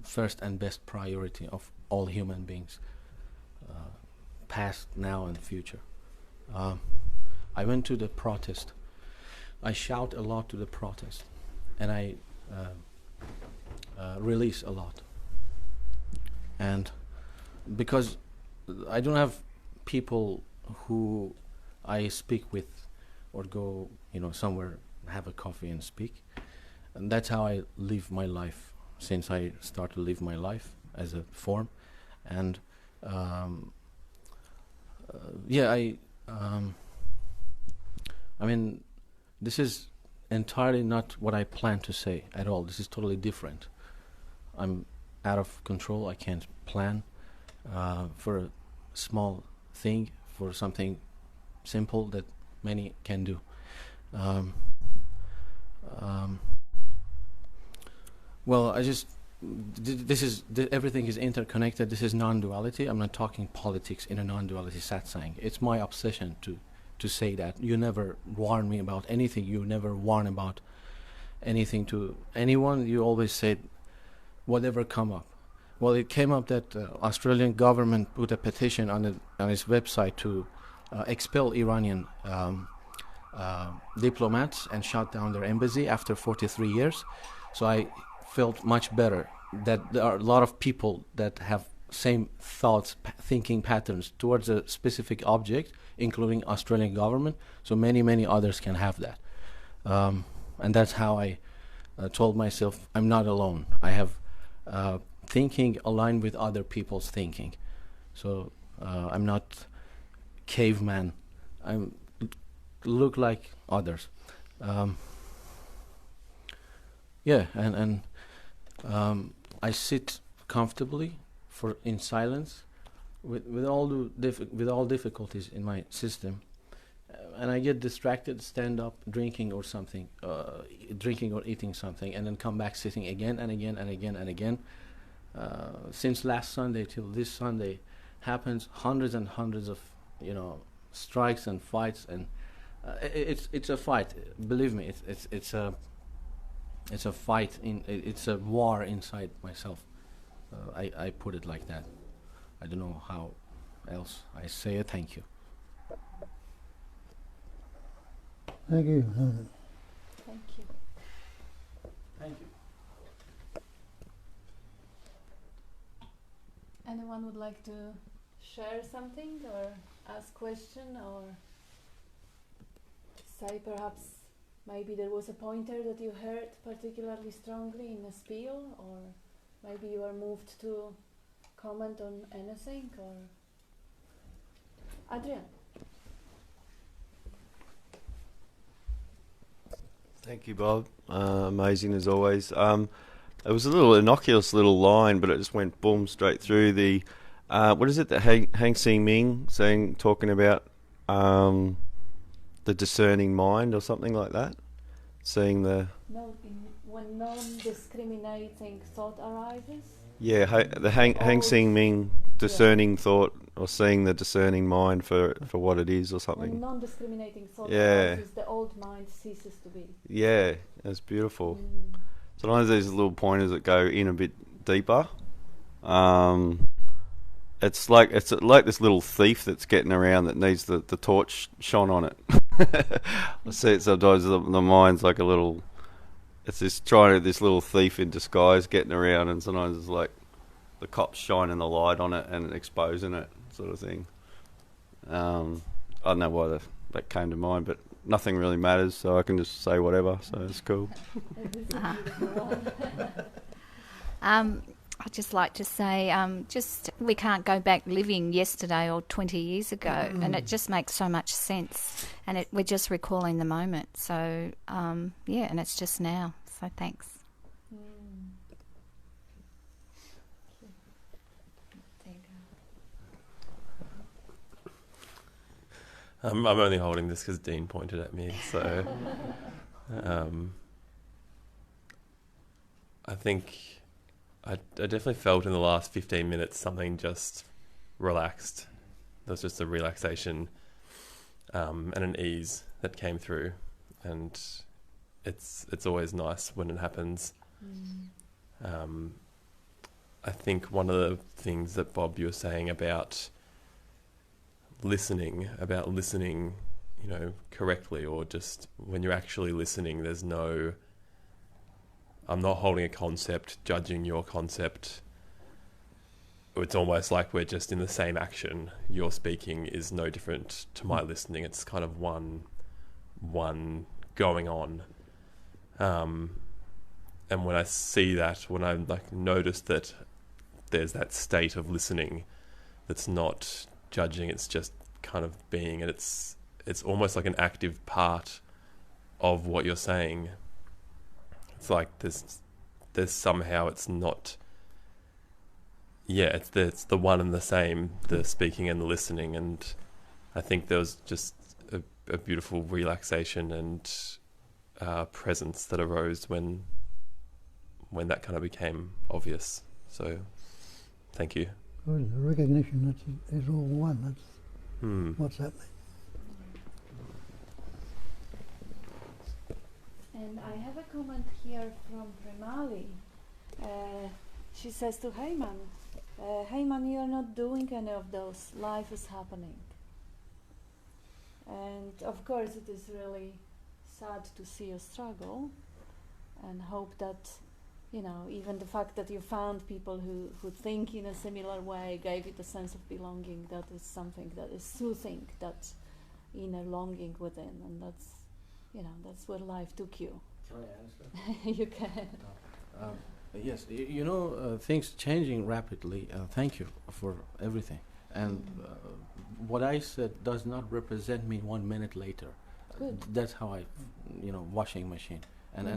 first and best priority of all human beings, past, now, and future. I went to the protest. I shout a lot to the protest, and I release a lot. And because I don't have people who I speak with or go, somewhere, have a coffee and speak. And that's how I live my life since I started to live my life as a form. And yeah, I mean, this is entirely not what I plan to say at all. This is totally different. I'm out of control. I can't plan for a small thing, for something simple that many can do. Well, I just everything is interconnected. This is non-duality. I'm not talking politics in a non-duality satsang. It's my obsession to say that. You never warn me about anything. You never warn about anything to anyone. You always said whatever come up. Well, it came up that Australian government put a petition on its website to expel Iranian diplomats and shut down their embassy after 43 years. So I felt much better that there are a lot of people that have same thoughts, thinking patterns towards a specific object, including Australian government. So many others can have that. And that's how I told myself I'm not alone. I have thinking aligned with other people's thinking. So I'm not caveman. I look like others. Yeah, and I sit comfortably in silence with all difficulties in my system, and I get distracted, stand up, drinking or something, drinking or eating something, and then come back sitting again and again and again and again. Since last Sunday till this Sunday, happens hundreds and hundreds of strikes and fights, and it's a fight. Believe me, it's a fight. It's a war inside myself. I put it like that. I don't know how else I say it. Thank you. Thank you. Thank you. Thank you. Anyone would like to share something or ask question or say perhaps maybe there was a pointer that you heard particularly strongly in a spiel, or maybe you are moved to comment on anything, or Adrian. Thank you, Bob. Amazing as always. It was a little innocuous little line, but it just went boom straight through the. What is it that Hang Sing Ming talking about the discerning mind or something like that? Seeing the. No, when non-discriminating thought arises. Yeah, the Hang Sing Ming discerning thought, or seeing the discerning mind for what it is or something. When non-discriminating thought arises, the old mind ceases to be. Yeah, it's beautiful. Sometimes there's little pointers that go in a bit deeper. It's like this little thief that's getting around that needs the torch shone on it. I see it sometimes. The mind's like a little. It's this little thief in disguise getting around, and sometimes it's like the cops shining the light on it and exposing it, sort of thing. I don't know why that came to mind, but nothing really matters, so I can just say whatever. So it's cool. I'd just like to say, we can't go back living yesterday or 20 years ago, and it just makes so much sense. And we're just recalling the moment. So, and it's just now. So thanks. I'm only holding this because Dean pointed at me. So, I think I definitely felt in the last 15 minutes something just relaxed. There was just a relaxation and an ease that came through, and it's always nice when it happens. I think one of the things that Bob, you were saying about listening, correctly, or just when you're actually listening, there's no. I'm not holding a concept, judging your concept. It's almost like we're just in the same action. Your speaking is no different to my listening. It's kind of one going on. And when I see that, when I notice that there's that state of listening that's not judging, it's just kind of being, and it's almost like an active part of what you're saying. It's like there's somehow it's not. Yeah, it's the one and the same, the speaking and the listening, and I think there was just a beautiful relaxation and presence that arose when that kind of became obvious. So, thank you. Well, the recognition that it's all one. That's what's happening. And I have a comment here from Premali. She says to Heyman, Heyman, you are not doing any of those. Life is happening. And of course it is really sad to see you struggle, and hope that, you know, even the fact that you found people who think in a similar way gave you the sense of belonging. That is something that is soothing that inner longing within, and that's, you know, that's where life took you. Can I answer? You can. Yes, you know, things changing rapidly. Thank you for everything. And what I said does not represent me 1 minute later. Good. That's how I, you know, washing machine. And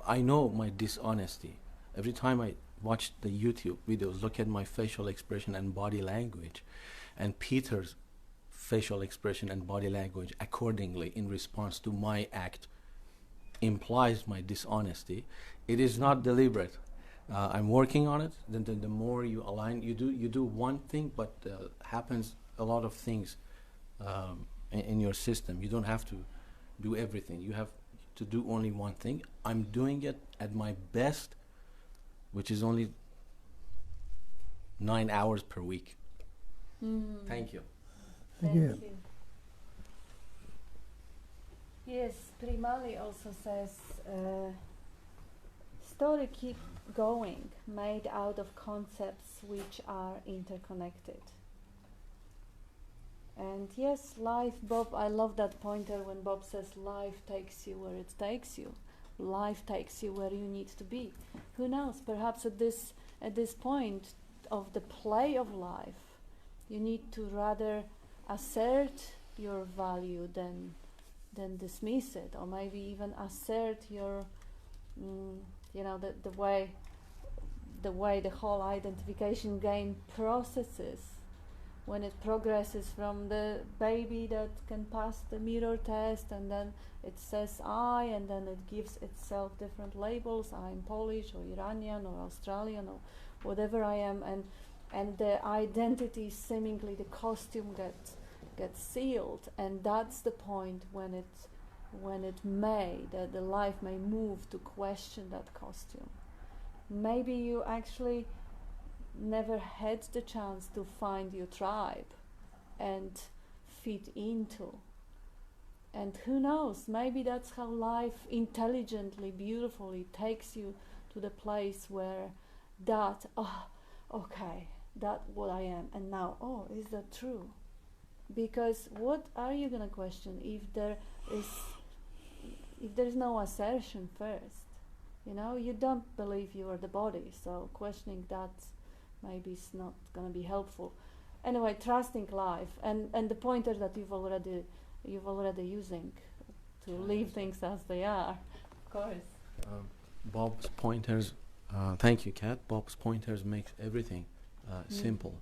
I know my dishonesty. Every time I watch the YouTube videos, look at my facial expression and body language, and Peter's facial expression and body language accordingly in response to my act implies my dishonesty. It is not deliberate. I'm working on it. Then the more you align, you do one thing, but happens a lot of things in your system. You don't have to do everything. You have to do only one thing. I'm doing it at my best, which is only 9 hours per week. Thank you. Thank you. you. Yes, Primali also says, story keep going, made out of concepts which are interconnected. And yes, life, Bob, I love that pointer when Bob says life takes you where it takes you. Life takes you where you need to be. Who knows, perhaps at this point of the play of life, you need to rather assert your value than dismiss it, or maybe even assert your, the way the whole identification game processes when it progresses from the baby that can pass the mirror test, and then it says I, and then it gives itself different labels. I'm Polish or Iranian or Australian or whatever I am, and the identity, seemingly the costume gets sealed, and that's the point when the life may move to question that costume. Maybe you actually never had the chance to find your tribe and fit into. And who knows, maybe that's how life intelligently, beautifully takes you to the place where that, okay, that's what I am, and now, is that true? Because what are you going to question if there is no assertion first? You know, you don't believe you are the body, so questioning that maybe is not going to be helpful. Anyway, trusting life, and the pointer that you've already using to leave things as they are, of course. Bob's pointers, thank you, Kat. Bob's pointers makes everything simple.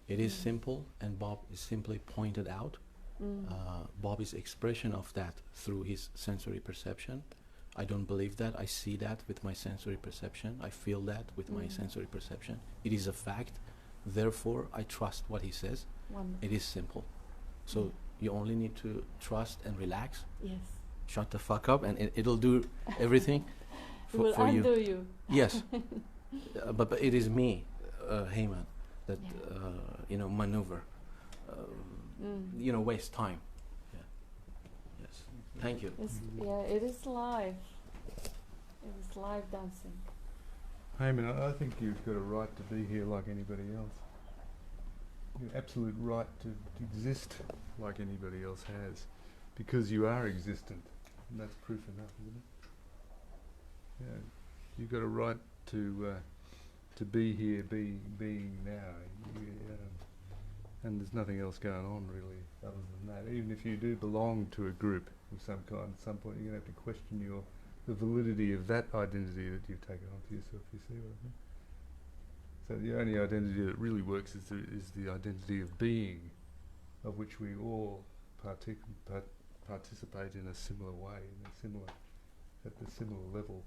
It is simple, and Bob is simply pointed out. Bob is expression of that through his sensory perception. I don't believe that. I see that with my sensory perception. I feel that with my sensory perception. It is a fact. Therefore, I trust what he says. Wonderful. It is simple. So you only need to trust and relax. Yes. Shut the fuck up, and it'll do everything It will for undo you. you. Yes. But it is me, Heyman, that maneuver, waste time. Yeah. Yes. Thank you. It is live. It is live dancing. Heyman, I think you've got a right to be here like anybody else. You've absolute right to exist like anybody else has, because you are existent, and that's proof enough, isn't it? Yeah, you've got a right to be here, being now. and there's nothing else going on really other than that. Even if you do belong to a group of some kind, at some point you're going to have to question the validity of that identity that you've taken onto yourself. You see what I mean? So the only identity that really works is the identity of being, of which we all participate in a similar way, at the similar level.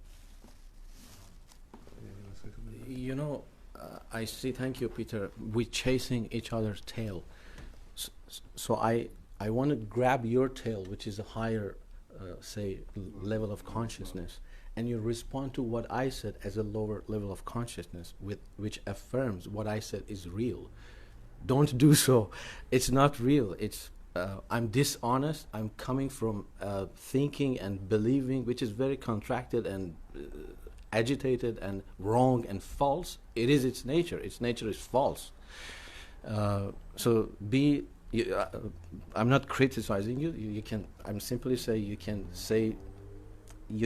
Yeah, you want to say something? You know, I see. Thank you, Peter. We're chasing each other's tail. So I want to grab your tail, which is a higher, level of consciousness, and you respond to what I said as a lower level of consciousness, which affirms what I said is real. Don't do so. It's not real. It's I'm dishonest. I'm coming from thinking and believing, which is very contracted and agitated and wrong and false. It is its nature. Its nature is false. So I'm not criticizing you. You can. I'm simply saying you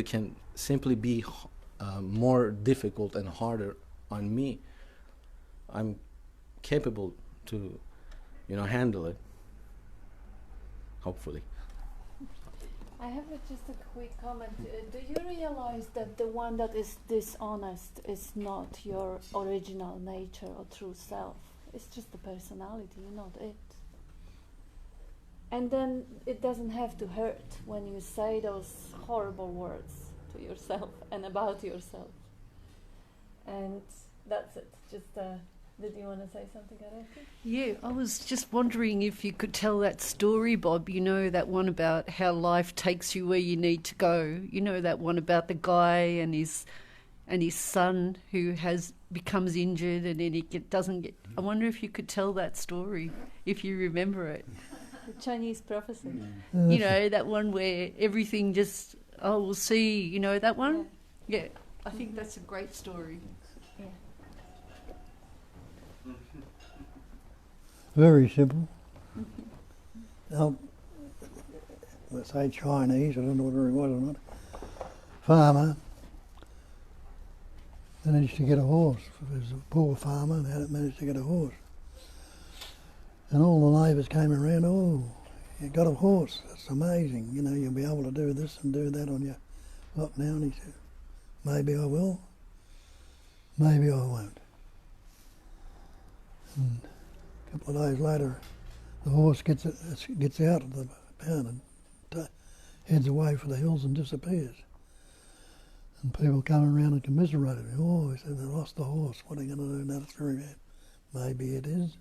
can simply be more difficult and harder on me. I'm capable to, handle it. Hopefully. I have just a quick comment. Do you realize that the one that is dishonest is not your original nature or true self? It's just the personality, not it. And then it doesn't have to hurt when you say those horrible words to yourself and about yourself. And that's it. Just did you want to say something, Adyashanti? Yeah, I was just wondering if you could tell that story, Bob. You know, that one about how life takes you where you need to go. You know, that one about the guy and his son who becomes injured and then he doesn't get. I wonder if you could tell that story, if you remember it. The Chinese prophecy. You know, that one where everything just, we'll see. You know that one? Yeah. I think that's a great story. Yeah. Very simple. Let's say Chinese, I don't know whether it was or not. Farmer managed to get a horse. He was a poor farmer and hadn't managed to get a horse. And all the neighbours came around, you got a horse, that's amazing, you'll be able to do this and do that on your lot now. And he said, maybe I will, maybe I won't. And a couple of days later, the horse gets out of the pound and heads away for the hills and disappears. And people come around and commiserate with me. He said, they lost the horse, what are you going to do now? That's very bad. Maybe it is.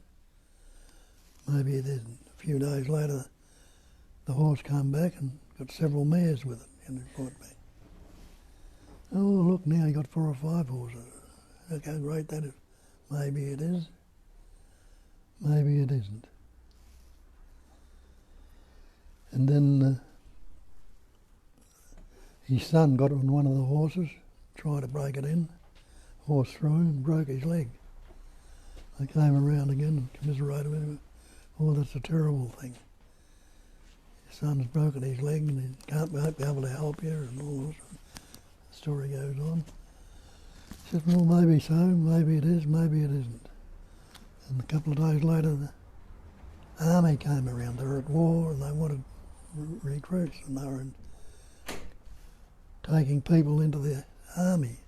Maybe it isn't. A few days later, the horse came back and got several mares with it and it brought back. Look, now you got 4 or 5 horses. Look how great that is. Maybe it is. Maybe it isn't. And then his son got on one of the horses, tried to break it in. Horse threw him and broke his leg. They came around again and commiserated with him. That's a terrible thing. Your son's broken his leg and he can't be able to help you and all this. The story goes on. He said, well, maybe so, maybe it is, maybe it isn't. And a couple of days later, the army came around. They were at war and they wanted recruits and they were taking people into the army.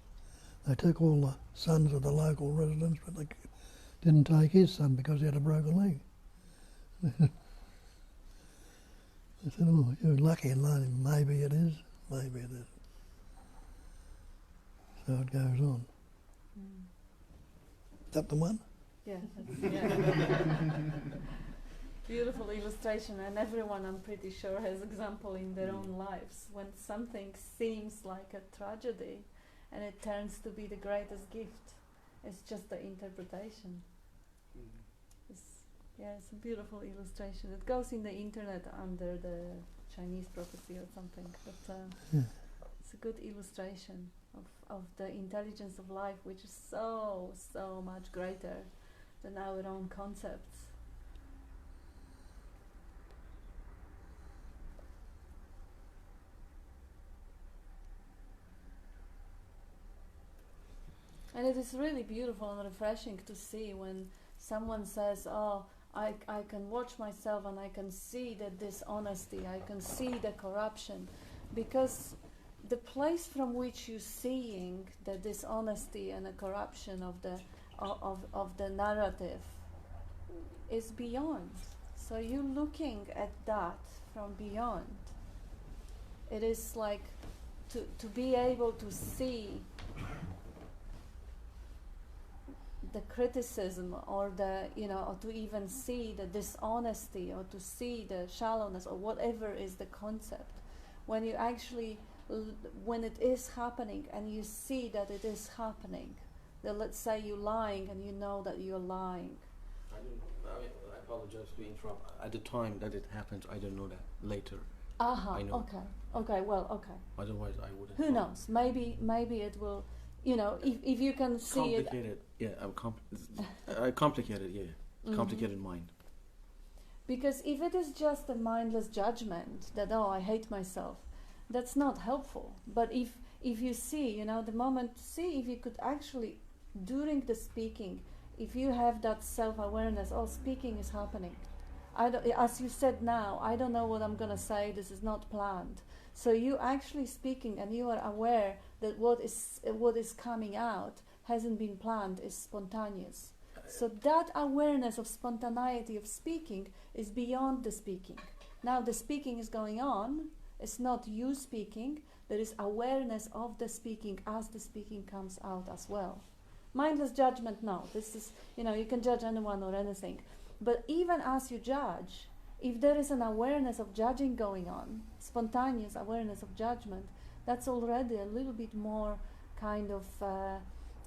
They took all the sons of the local residents, but they didn't take his son because he had a broken leg. I said, you're lucky in learning. Maybe it is, maybe it isn't. So it goes on. Is that the one? Yeah. Beautiful illustration, and everyone, I'm pretty sure, has example in their own lives when something seems like a tragedy and it turns to be the greatest gift. It's just the interpretation. It's a beautiful illustration. It goes in the internet under the Chinese prophecy or something, but it's a good illustration of the intelligence of life, which is so much greater than our own concepts. And it is really beautiful and refreshing to see when someone says, I can watch myself and I can see the dishonesty, I can see the corruption, because the place from which you're seeing the dishonesty and the corruption of the narrative is beyond. So you're looking at that from beyond. It is like to be able to see the criticism or or to even see the dishonesty or to see the shallowness or whatever is the concept. When you actually, when it is happening and you see that it is happening, that let's say you're lying and you know that you're lying. I apologize to interrupt. At the time that it happened, I don't know that. Later, I know. Okay. Well, okay. Otherwise, I wouldn't. Who knows? Maybe it will. If you can see it. Complicated. Yeah, complicated. Yeah, complicated mind. Because if it is just a mindless judgment that I hate myself, that's not helpful. But if you see, the moment, see if you could actually, during the speaking, if you have that self-awareness, speaking is happening. As you said now, I don't know what I'm going to say, this is not planned. So you actually speaking and you are aware that what is coming out hasn't been planned, is spontaneous. So that awareness of spontaneity of speaking is beyond the speaking. Now the speaking is going on, it's not you speaking, there is awareness of the speaking as the speaking comes out as well. Mindless judgment, no. This is, you can judge anyone or anything. But even as you judge, if there is an awareness of judging going on, spontaneous awareness of judgment, that's already a little bit more kind of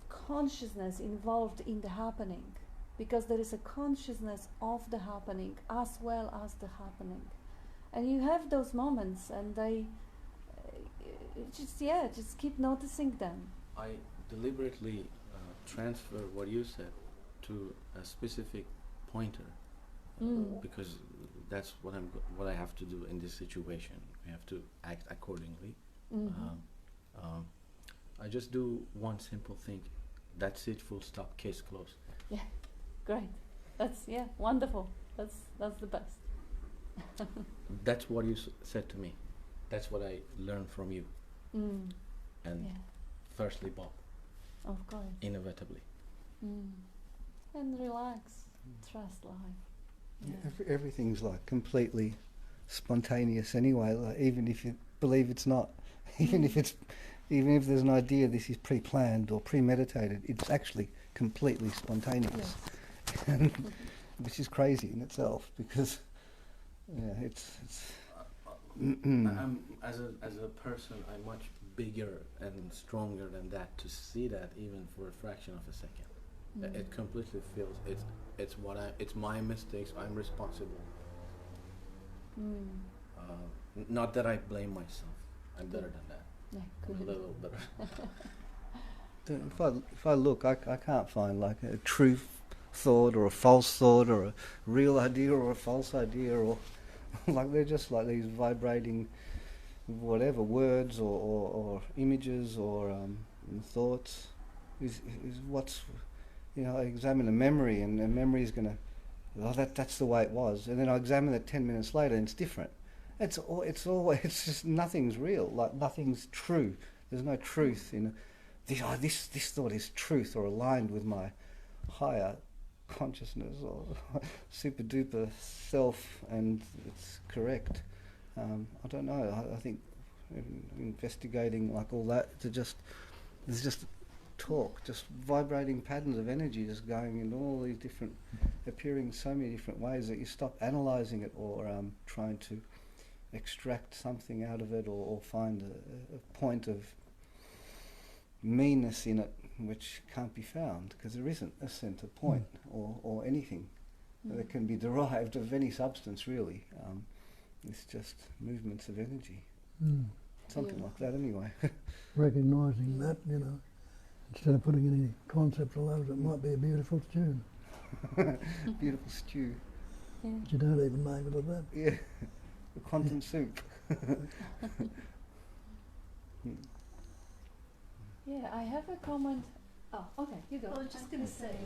consciousness involved in the happening, because there is a consciousness of the happening as well as the happening. And you have those moments, and they just keep noticing them. I deliberately transfer what you said to a specific pointer, because that's what I have to do in this situation. I have to act accordingly. I just do one simple thing. That's it. Full stop. Case closed. Yeah, great. That's wonderful. That's the best. That's what you said to me. That's what I learned from you. And firstly, Bob. Of course. Inevitably. And relax. Trust life. Yeah. Everything's like completely spontaneous anyway. Like, even if you believe it's not, even if there's an idea this is pre-planned or premeditated, it's actually completely spontaneous, which is crazy in itself. Because it's. I'm as a person, I'm much bigger and stronger than that to see that even for a fraction of a second. It completely feels it's my mistakes. I'm responsible. Not that I blame myself. I'm better than that. Yeah, I'm a little better. If I look, I can't find like a true thought or a false thought or a real idea or a false idea, or like they're just like these vibrating whatever words or images or thoughts is what's. I examine a memory, and the memory is going to, that's the way it was, and then I examine it 10 minutes later, and it's different. It's just nothing's real. Like nothing's true. There's no truth in this thought is truth or aligned with my higher consciousness or super duper self, and it's correct. I don't know. I think investigating like all that, there's just talk, just vibrating patterns of energy just going in all these different, appearing so many different ways that you stop analysing it or trying to extract something out of it or find a point of meanness in it which can't be found, because there isn't a centre point or anything that can be derived of any substance really. It's just movements of energy. Something like that anyway. Recognising that, instead of putting any concepts all over it, might be a beautiful tune. Beautiful stew. Yeah. But you don't even name it of that. Yeah, the quantum soup. Yeah, I have a comment. Oh, okay, you go. I was just going to say,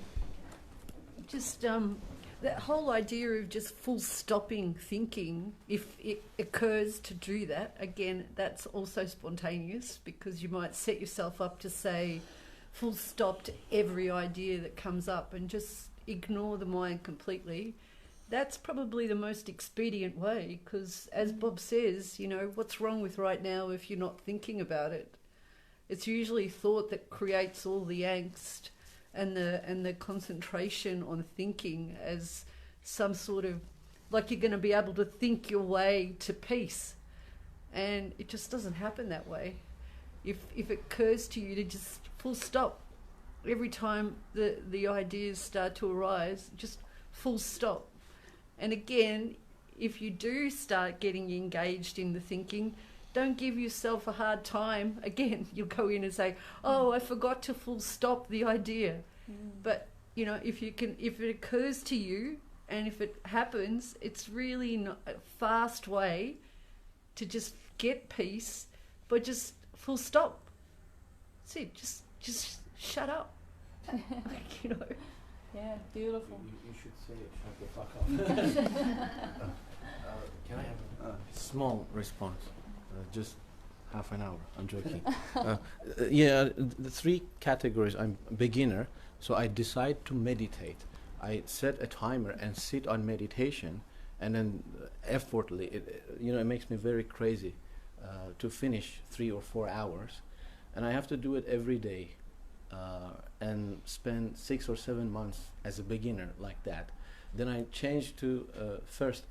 just that whole idea of just full stopping thinking, if it occurs to do that, again, that's also spontaneous, because you might set yourself up to say full stop to every idea that comes up and just ignore the mind completely. That's probably the most expedient way, because as Bob says, you know, what's wrong with right now if you're not thinking about it? It's usually thought that creates all the angst and the concentration on thinking as some sort of, like you're going to be able to think your way to peace. And it just doesn't happen that way. If it occurs to you to just full stop, every time the ideas start to arise, just full stop. And again, if you do start getting engaged in the thinking, don't give yourself a hard time. Again, you'll go in and say, oh, I forgot to full stop the idea. But, you know, if it occurs to you and if it happens, it's really not a fast way to just get peace, but just full stop. That's it. Just shut up. You know. Yeah, beautiful. You should say it. Shut the fuck up. Can I have a small response? Just half an hour. I'm joking. The three categories. I'm a beginner, so I decide to meditate. I set a timer and sit on meditation, and then effortlessly, it makes me very crazy to finish 3 or 4 hours, and I have to do it every day. And spend 6 or 7 months as a beginner like that. Then I changed to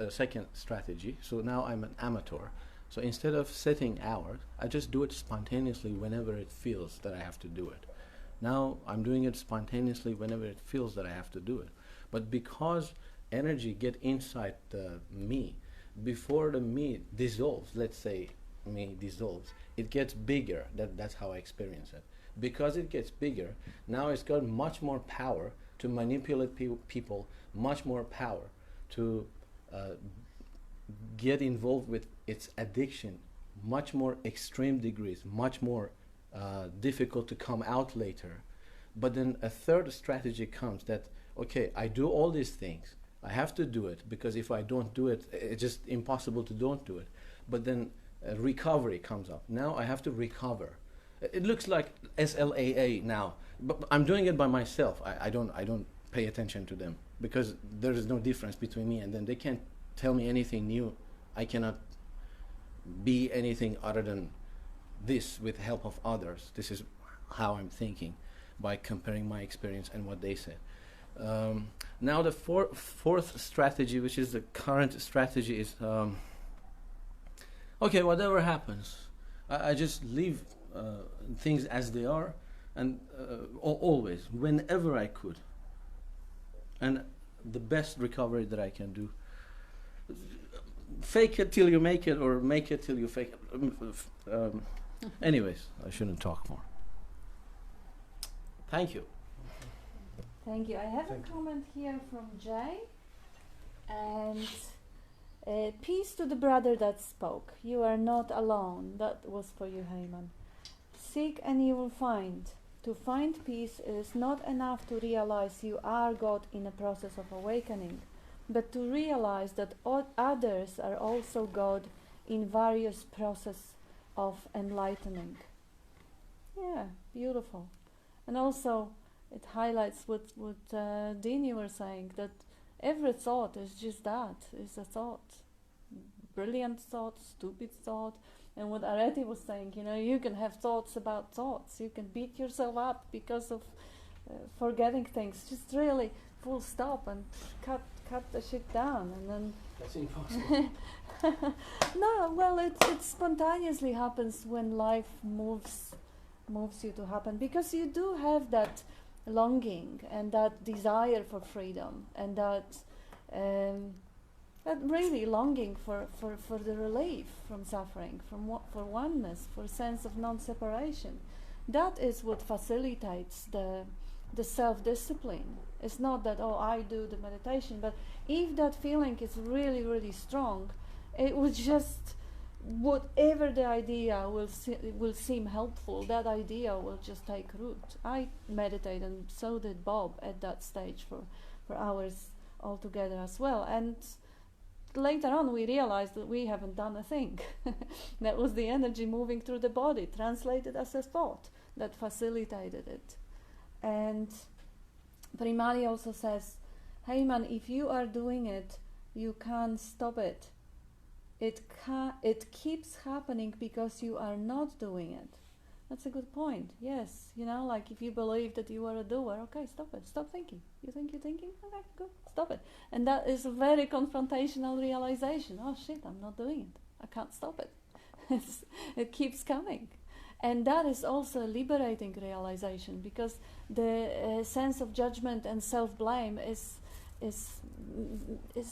second strategy. So now I'm an amateur. So instead of setting hours, I just do it spontaneously whenever it feels that I have to do it. Now I'm doing it spontaneously whenever it feels that I have to do it. But because energy get inside me, before the me dissolves, let's say me dissolves, it gets bigger. That's how I experience it. Because it gets bigger, now it's got much more power to manipulate people, much more power to get involved with its addiction, much more extreme degrees, much more difficult to come out later. But then a third strategy comes that, okay, I do all these things. I have to do it, because if I don't do it, it's just impossible to don't do it. But then recovery comes up. Now I have to recover. It looks like SLAA now, but I'm doing it by myself. I don't pay attention to them, because there is no difference between me and them. They can't tell me anything new. I cannot be anything other than this with the help of others. This is how I'm thinking, by comparing my experience and what they said. Now the fourth strategy, which is the current strategy, is okay, whatever happens, I just leave things as they are, and always, whenever I could. And the best recovery that I can do, fake it till you make it, or make it till you fake it. Anyways, I shouldn't talk more. Thank you. Thank you. I have a comment here from Jay, and peace to the brother that spoke. You are not alone. That was for you, Heyman. Seek and you will find. To find peace is not enough to realize you are God in a process of awakening, but to realize that others are also God in various process of enlightening. Yeah, beautiful. And also it highlights what Dean, you were saying, that every thought is just that, is a thought. Brilliant thought, stupid thought. And what Areti was saying, you can have thoughts about thoughts. You can beat yourself up because of forgetting things. Just really full stop and cut the shit down, and then. That's impossible. No, well, it spontaneously happens when life moves you to happen, because you do have that longing and that desire for freedom, and that really longing for the relief from suffering, for oneness, for sense of non-separation. That is what facilitates the self-discipline. It's not that, I do the meditation, but if that feeling is really, really strong, it would just, whatever the idea will seem helpful, that idea will just take root. I meditate, and so did Bob at that stage for hours altogether as well. And later on we realized that we haven't done a thing. That was the energy moving through the body, translated as a thought, that facilitated it. And Primali also says, hey man, if you are doing it, you can't stop it. It keeps happening because you are not doing it. That's a good point. Yes, like if you believe that you are a doer, okay, stop it. Stop thinking. You think you're thinking? Okay, good. Stop it. And that is a very confrontational realization. Oh shit, I'm not doing it. I can't stop it. It keeps coming. And that is also a liberating realization, because the sense of judgment and self-blame is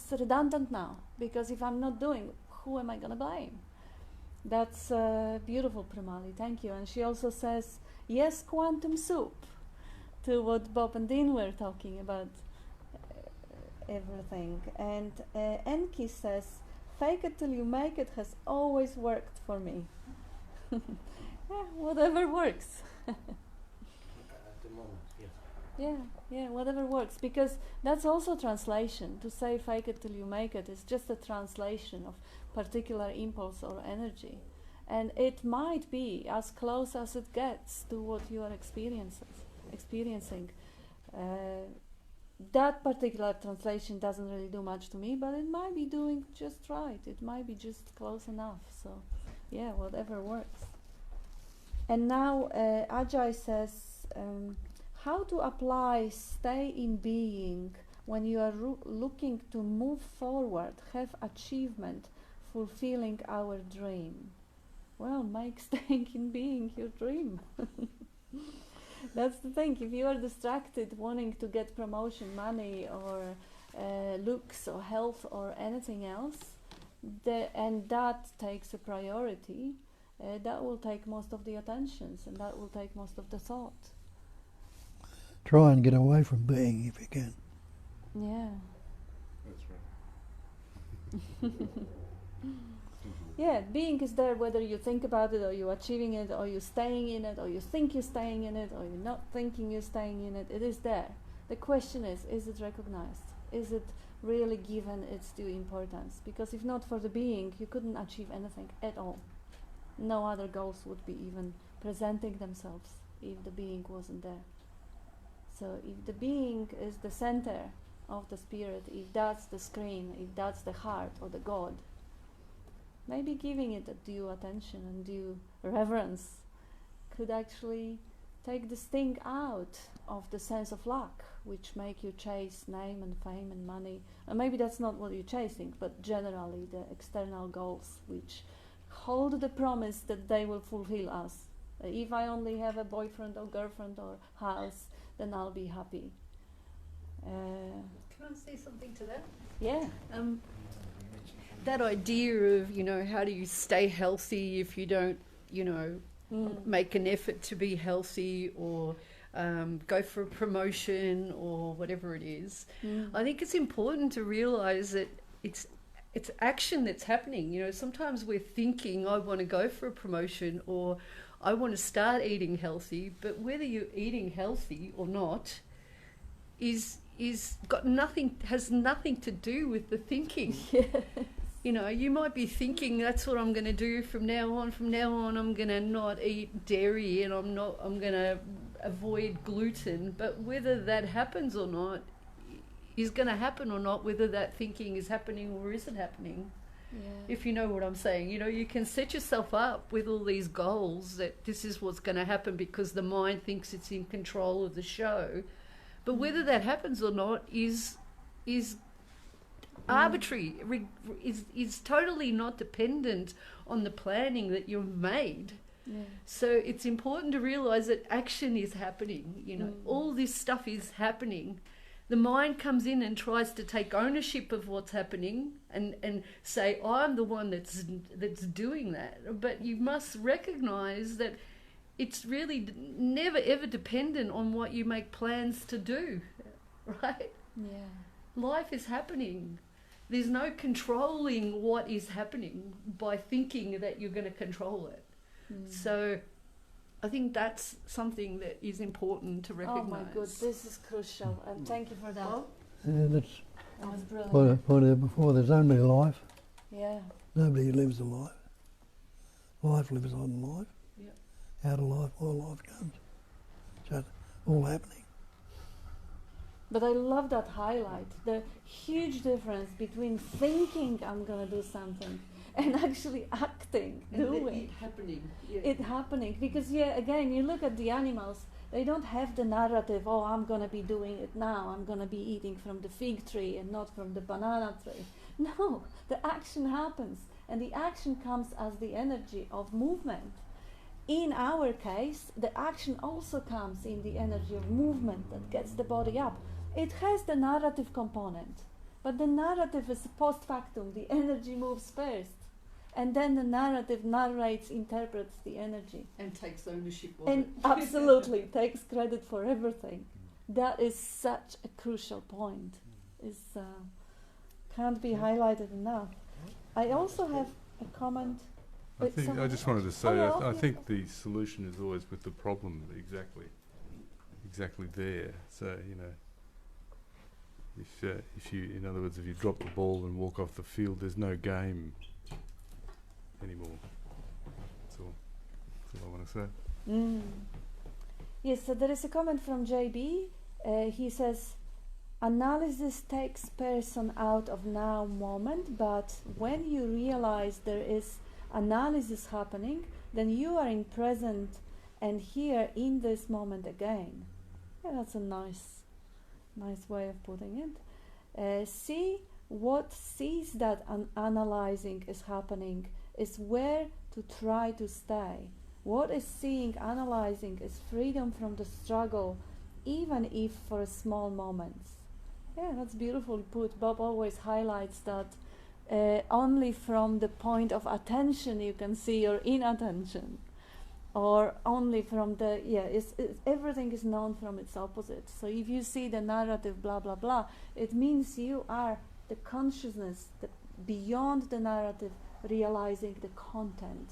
redundant now. Because if I'm not doing, who am I going to blame? That's beautiful, Primali. Thank you. And she also says, yes, quantum soup, to what Bob and Dean were talking about, everything. And Enki says, fake it till you make it has always worked for me. Yeah, whatever works. At the moment, yes. Yeah, whatever works. Because that's also translation. To say fake it till you make it is just a translation of particular impulse or energy. And it might be as close as it gets to what you are experiencing. That particular translation doesn't really do much to me, but it might be doing just right. It might be just close enough. So, yeah, whatever works. And now Ajay says, how to apply stay in being when you are looking to move forward, have achievement, fulfilling our dream. Well, make staying in being your dream. That's the thing. If you are distracted wanting to get promotion, money, or looks or health or anything else, and that takes a priority, that will take most of the attentions, and that will take most of the thought. Try and get away from being if you can. Yeah. That's right. Yeah, being is there whether you think about it or you're achieving it or you're staying in it or you think you're staying in it or you're not thinking you're staying in it. It is there. The question is it recognized? Is it really given its due importance? Because if not for the being, you couldn't achieve anything at all. No other goals would be even presenting themselves if the being wasn't there. So if the being is the center of the spirit, if that's the screen, if that's the heart or the God, maybe giving it a due attention and due reverence could actually take the sting out of the sense of luck, which make you chase name and fame and money. And maybe that's not what you're chasing, but generally the external goals which hold the promise that they will fulfill us. If I only have a boyfriend or girlfriend or house, then I'll be happy. Can I say something to that? Yeah. That idea of, how do you stay healthy if you don't, make an effort to be healthy or go for a promotion or whatever it is. I think it's important to realise that it's action that's happening. Sometimes we're thinking, I want to go for a promotion or I want to start eating healthy, but whether you're eating healthy or not has nothing to do with the thinking. Yes. You might be thinking that's what I'm going to do from now on. From now on, I'm going to not eat dairy and I'm going to avoid gluten. But whether that happens or not is going to happen or not, whether that thinking is happening or isn't happening. Yeah. If you know what I'm saying, you can set yourself up with all these goals that this is what's going to happen because the mind thinks it's in control of the show. But whether that happens or not is arbitrary, is totally not dependent on the planning that you've made. Yeah. So it's important to realise that action is happening. All this stuff is happening. The mind comes in and tries to take ownership of what's happening and say, I'm the one that's doing that. But you must recognise that it's really never ever dependent on what you make plans to do, right? Yeah. Life is happening. There's no controlling what is happening by thinking that you're going to control it. So I think that's something that is important to recognise. Oh my God, this is crucial, and thank you for that. That was brilliant. Pointed before, there's only life. Yeah. Nobody lives a life. Life lives on life. Yep. Out of life, all life comes. Just all happening. But I love that highlight, the huge difference between thinking I'm going to do something and actually acting, doing. It happening. Yeah. It happening. Because, yeah, again, you look at the animals, they don't have the narrative, oh, I'm going to be doing it now, I'm going to be eating from the fig tree and not from the banana tree. No, the action happens. And the action comes as the energy of movement. In our case, the action also comes in the energy of movement that gets the body up. It has the narrative component, but the narrative is post factum. The energy moves first, and then the narrative narrates, interprets the energy. And takes ownership of And it. absolutely takes credit for everything. That is such a crucial point. Can't be highlighted enough. I also have a comment. I just wanted to say, Oh, I think the solution is always with the problem exactly there. So, if you, in other words, if you drop the ball and walk off the field, there's no game anymore. That's all I want to say. Yes, so there is a comment from JB. He says, analysis takes person out of now moment, but when you realize there is analysis happening, then you are in present and here in this moment again. Yeah, that's a nice way of putting it. See what sees that analyzing is happening is where to try to stay. What is seeing, analyzing is freedom from the struggle, even if for small moments. Yeah, that's beautifully put. Bob always highlights that only from the point of attention you can see your inattention, or only from the, everything is known from its opposite. So if you see the narrative blah blah blah, it means you are the consciousness beyond the narrative, realizing the content.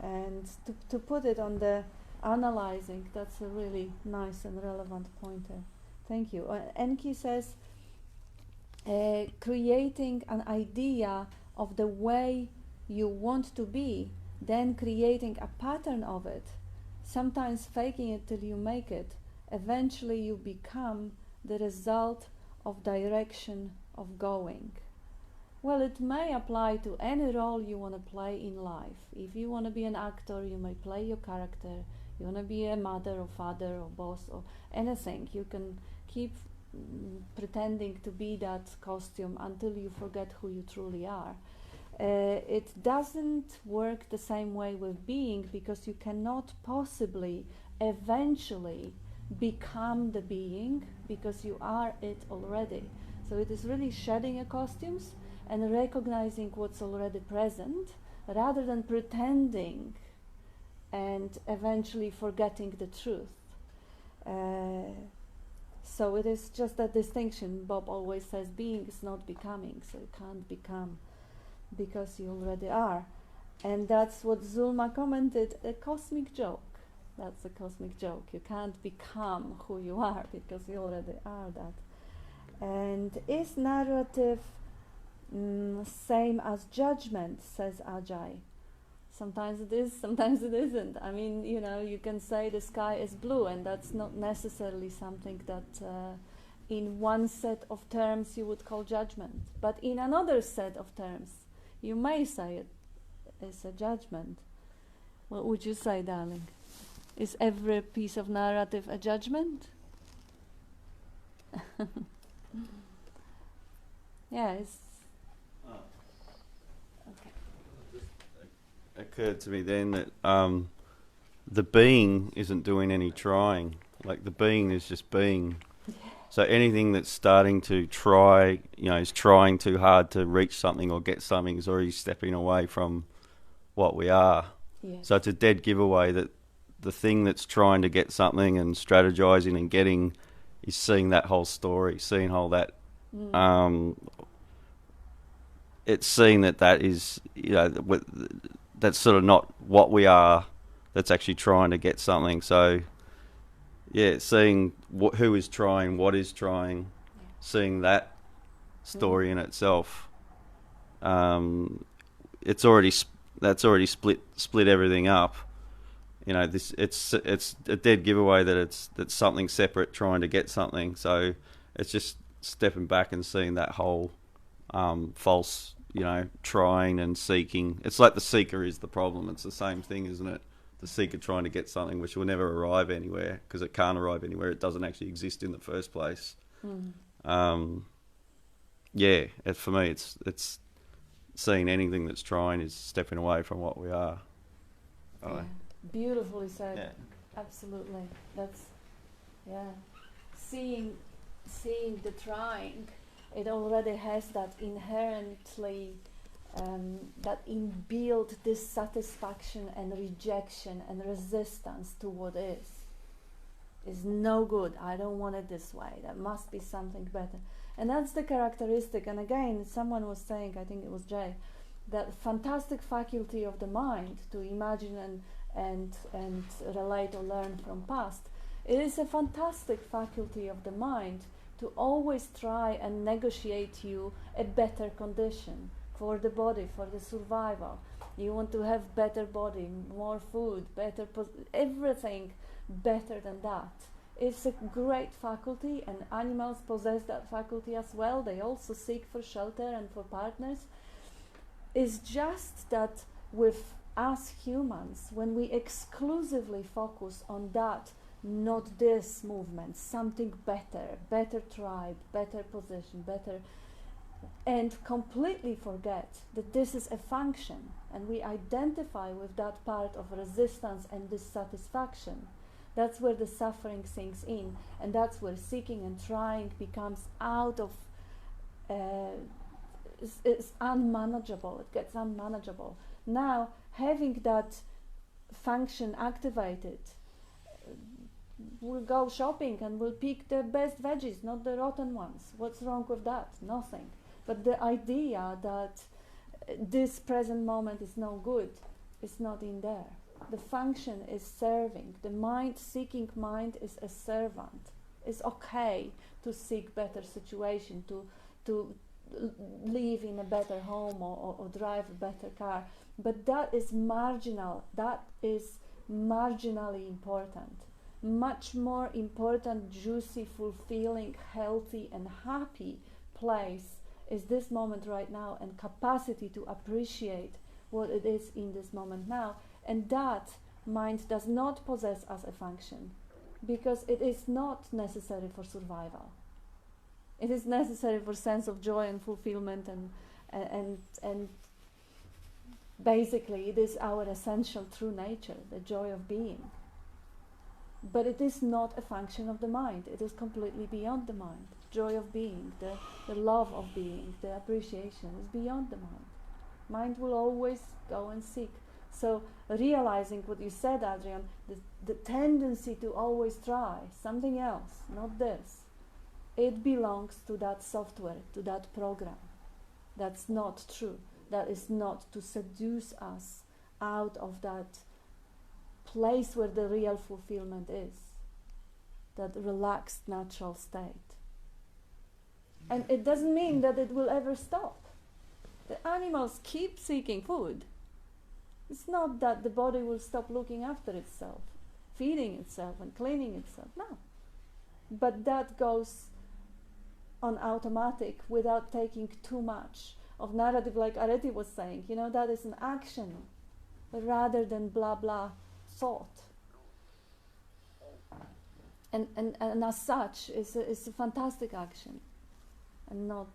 And to put it on the analyzing, that's a really nice and relevant pointer. Thank you. Enki says, creating an idea of the way you want to be, then creating a pattern of it, sometimes faking it till you make it. Eventually you become the result of direction of going. Well, it may apply to any role you want to play in life. If you want to be an actor, you may play your character. You want to be a mother or father or boss or anything. You can keep pretending to be that costume until you forget who you truly are. It doesn't work the same way with being, because you cannot possibly eventually become the being, because you are it already. So it is really shedding your costumes and recognizing what's already present, rather than pretending and eventually forgetting the truth. So it is just that distinction. Bob always says being is not becoming, so you can't become because you already are. And that's what Zulma commented, a cosmic joke. That's a cosmic joke. You can't become who you are because you already are that. And is narrative same as judgment, says Ajay? Sometimes it is, sometimes it isn't. I mean, you can say the sky is blue, and that's not necessarily something that in one set of terms you would call judgment. But in another set of terms, you may say it is a judgment. What would you say, darling? Is every piece of narrative a judgment? Yeah, it's... Occurred to me then that the being isn't doing any trying. Like, the being is just being. So anything that's starting to try, is trying too hard to reach something or get something, is already stepping away from what we are. Yes. So it's a dead giveaway that the thing that's trying to get something and strategizing and getting is seeing that whole story, seeing all that. It's seeing that is, that's sort of not what we are, that's actually trying to get something. So, seeing who is trying, what is trying, seeing that story in itself. It's already that's already split everything up. You know, it's a dead giveaway that it's something separate trying to get something. So it's just stepping back and seeing that whole false, you know, trying and seeking. It's like the seeker is the problem. It's the same thing, isn't it? The seeker trying to get something which will never arrive anywhere because it can't arrive anywhere. It doesn't actually exist in the first place. Yeah, for me, it's seeing anything that's trying is stepping away from what we are. Yeah. Beautifully said. Yeah. Absolutely. That's seeing the trying. It already has that inherently that inbuilt dissatisfaction and rejection and resistance to what is no good. I don't want it this way. There must be something better. And that's the characteristic. And again, someone was saying, I think it was Jay, that fantastic faculty of the mind to imagine and relate or learn from past. It is a fantastic faculty of the mind to always try and negotiate you a better condition for the body, for the survival. You want to have better body, more food, better everything better than that. It's a great faculty, and animals possess that faculty as well. They also seek for shelter and for partners. It's just that with us humans, when we exclusively focus on that, not this movement, something better tribe, better position, better, and completely forget that this is a function, and we identify with that part of resistance and dissatisfaction, that's where the suffering sinks in, and that's where seeking and trying becomes out of, it's unmanageable, it gets unmanageable. Now, having that function activated, we'll go shopping and we'll pick the best veggies, not the rotten ones. What's wrong with that? Nothing. But the idea that this present moment is no good is not in there. The function is serving. The seeking mind is a servant. It's okay to seek better situation, to live in a better home or drive a better car. But that is marginal. That is marginally important. Much more important, juicy, fulfilling, healthy and happy place is this moment right now, and capacity to appreciate what it is in this moment now. And that mind does not possess as a function, because it is not necessary for survival. It is necessary for sense of joy and fulfillment, and basically it is our essential true nature, the joy of being. But it is not a function of the mind. It is completely beyond the mind. Joy of being, the love of being, the appreciation is beyond the mind. Mind will always go and seek. So realizing what you said, Adrian, the tendency to always try something else, not this, it belongs to that software, to that program. That's not true. That is not to seduce us out of that place where the real fulfillment is, that relaxed natural state. And it doesn't mean that it will ever stop. The animals keep seeking food. It's not that the body will stop looking after itself, feeding itself and cleaning itself, no. But that goes on automatic without taking too much of narrative, like Areti was saying, you know, that is an action rather than blah blah thought. And as such, it's a fantastic action, and not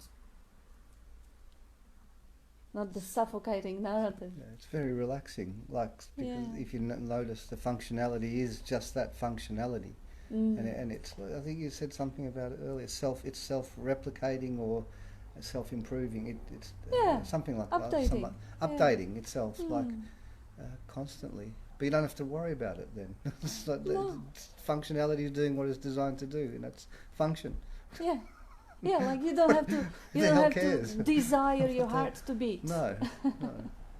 the suffocating narrative. Yeah, it's very relaxing, because if you notice, the functionality is just that functionality. And it's, I think you said something about it earlier, it's self-replicating or self-improving. It's something like updating. that. Updating itself, constantly. But you don't have to worry about it then. It's like functionality is doing what it's designed to do, and that's function. Yeah. Yeah, like you don't have to to desire your heart to beat. No.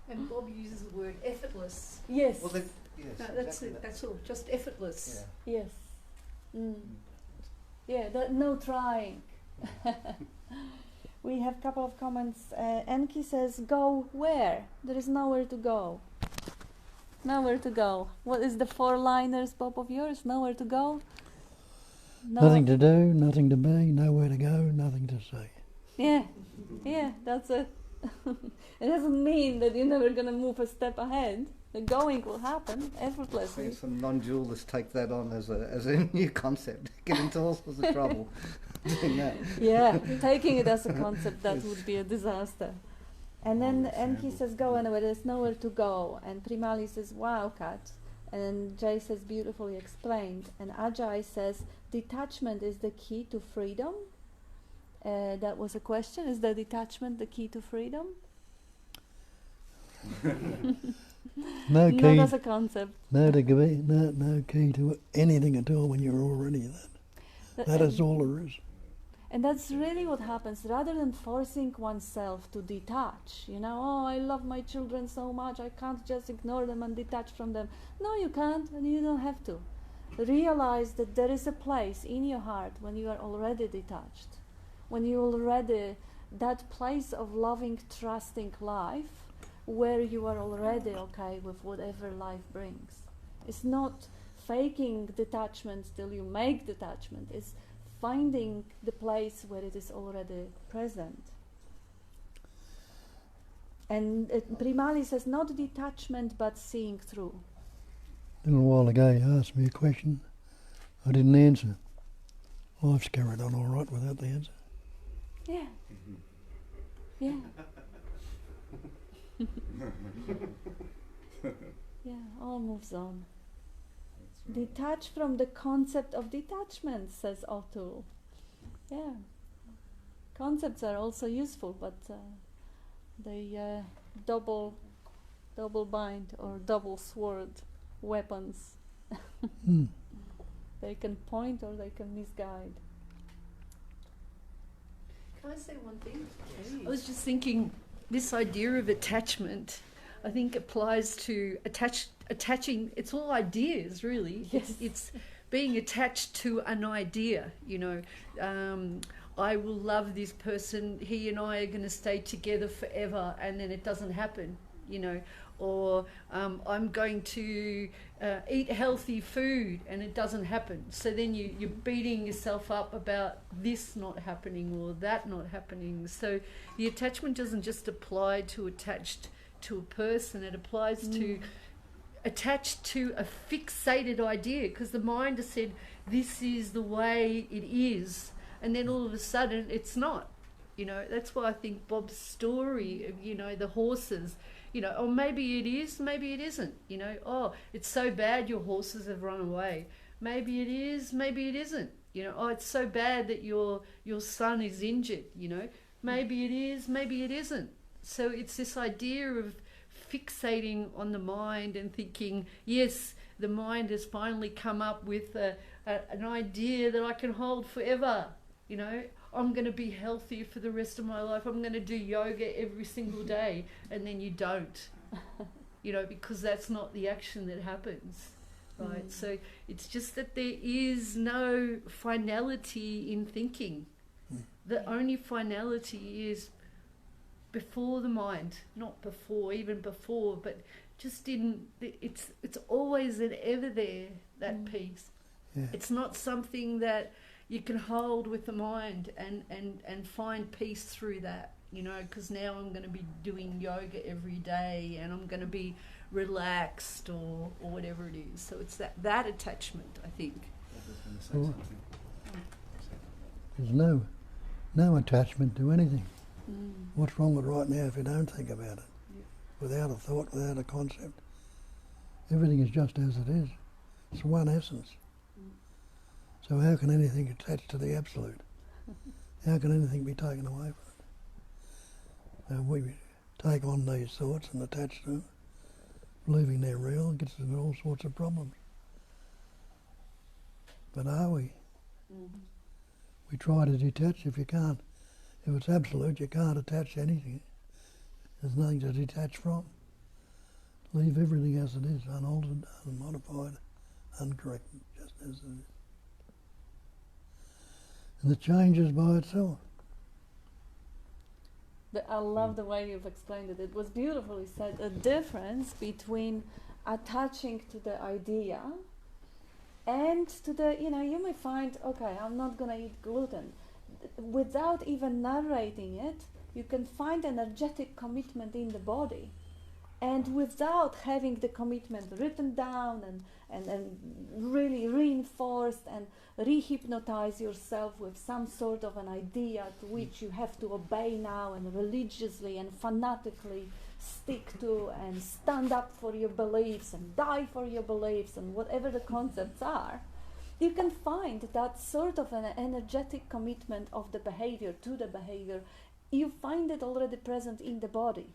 And Bob uses the word effortless. Yes. Well, yes, No, that's exactly it. That's all. Just effortless. Yeah. Yes. Yeah, that no trying. We have a couple of comments. Enki says, "Go where? There is nowhere to go. Nowhere to go." What is the four-liners, Bob, of yours? Nowhere to go? No. Nothing to do, nothing to be, nowhere to go, nothing to say. Yeah, that's it. It doesn't mean that you're never going to move a step ahead. The going will happen I effortlessly. think some non-dualists take that on as a new concept, get into all sorts of trouble doing that. Yeah, taking it as a concept, that would be a disaster. And then Enki says, "Go anywhere, there's nowhere to go." And Primali says, "Wow, Kat." And Jay says, "Beautifully explained." And Ajay says, "Detachment is the key to freedom." That was a question. Is the detachment the key to freedom? No Not key, as a concept. no key to anything at all when you're already that. That is all there is. And that's really what happens. Rather than forcing oneself to detach, "Oh, I love my children so much, I can't just ignore them and detach from them." No, you can't, and you don't have to. Realize that there is a place in your heart when you are already detached, when you already, that place of loving, trusting life, where you are already okay with whatever life brings. It's not faking detachment till you make detachment. It's finding the place where it is already present. And Primali says, not detachment, but seeing through. A little while ago you asked me a question. I didn't answer. Life's carried on all right without the answer. Yeah. Yeah. Yeah, all moves on. Detach from the concept of detachment, says O'Toole. Yeah. Concepts are also useful, but they double bind or double sword weapons. They can point or they can misguide. Can I say one thing? I was just thinking, this idea of attachment, I think applies to attaching. It's all ideas, really. Yes. It's being attached to an idea. I will love this person. He and I are going to stay together forever, and then it doesn't happen. Or I'm going to eat healthy food, and it doesn't happen. So then you're beating yourself up about this not happening or that not happening. So the attachment doesn't just apply to attached to a person. It applies to attached to a fixated idea, because the mind has said this is the way it is, and then all of a sudden it's not. That's why I think Bob's story of the horses, or maybe it is, maybe it isn't. Oh, it's so bad your horses have run away. Maybe it is, maybe it isn't. Oh, it's so bad that your son is injured. Maybe it is, maybe it isn't. So it's this idea of fixating on the mind and thinking, yes, the mind has finally come up with an idea that I can hold forever. I'm going to be healthy for the rest of my life. I'm going to do yoga every single day. And then you don't, because that's not the action that happens, right? So it's just that there is no finality in thinking. The only finality is before the mind, not before, even before, but just it's always and ever there, that peace. Yeah. It's not something that you can hold with the mind and find peace through that, because now I'm going to be doing yoga every day and I'm going to be relaxed or whatever it is. So it's that attachment, I think. There's no attachment to anything. What's wrong with right now if you don't think about it? Without a thought, without a concept. Everything is just as it is. It's one essence. So how can anything attach to the absolute? How can anything be taken away from it? We take on these thoughts and attach to them, believing they're real, and gets us into all sorts of problems. But are we? We try to detach. If you can't, if it's absolute, you can't attach to anything. There's nothing to detach from. Leave everything as it is, unaltered, unmodified, uncorrected, just as it is. And it changes by itself. I love the way you've explained it. It was beautifully said. A difference between attaching to the idea and to the, you may find, okay, I'm not going to eat gluten. Without even narrating it, you can find energetic commitment in the body. And without having the commitment written down and really reinforced and rehypnotize yourself with some sort of an idea to which you have to obey now and religiously and fanatically stick to and stand up for your beliefs and die for your beliefs and whatever the concepts are, you can find that sort of an energetic commitment of the behavior to the behavior. You find it already present in the body.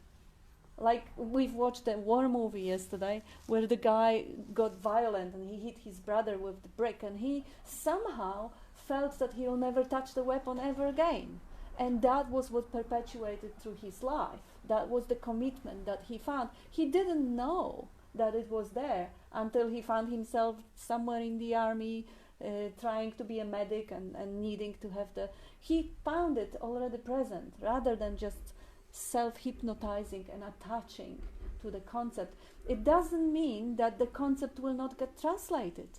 Like we've watched a war movie yesterday where the guy got violent and he hit his brother with the brick, and he somehow felt that he'll never touch the weapon ever again. And that was what perpetuated through his life. That was the commitment that he found. He didn't know that it was there until he found himself somewhere in the army trying to be a medic and needing to have he found it already present rather than just self-hypnotizing and attaching to the concept. It doesn't mean that the concept will not get translated.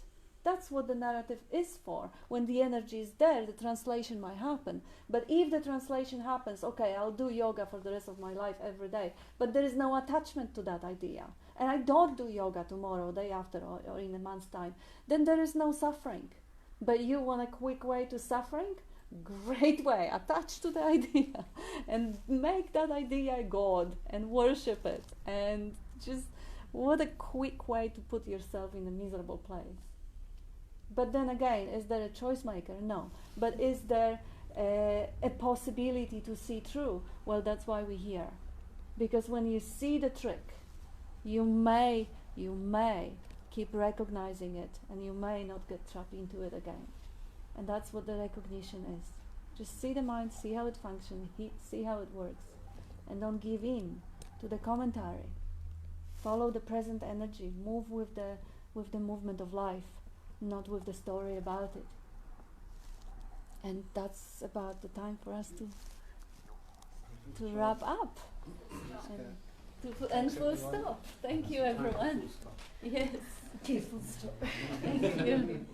That's what the narrative is for. When the energy is there, the translation might happen. But if the translation happens, okay, I'll do yoga for the rest of my life every day, but there is no attachment to that idea, and I don't do yoga tomorrow, day after, or in a month's time, then there is no suffering. But you want a quick way to suffering? Great way. Attach to the idea and make that idea a god and worship it. And just what a quick way to put yourself in a miserable place. But then again, is there a choice maker? No. But is there a possibility to see through? Well, that's why we're here. Because when you see the trick, you may keep recognizing it, and you may not get trapped into it again. And that's what the recognition is. Just see the mind, see how it functions, see how it works, and don't give in to the commentary. Follow the present energy. Move with the movement of life, not with the story about it. And that's about the time for us to wrap up. And full stop. Thank you, everyone. Yes. Full stop. Thank you.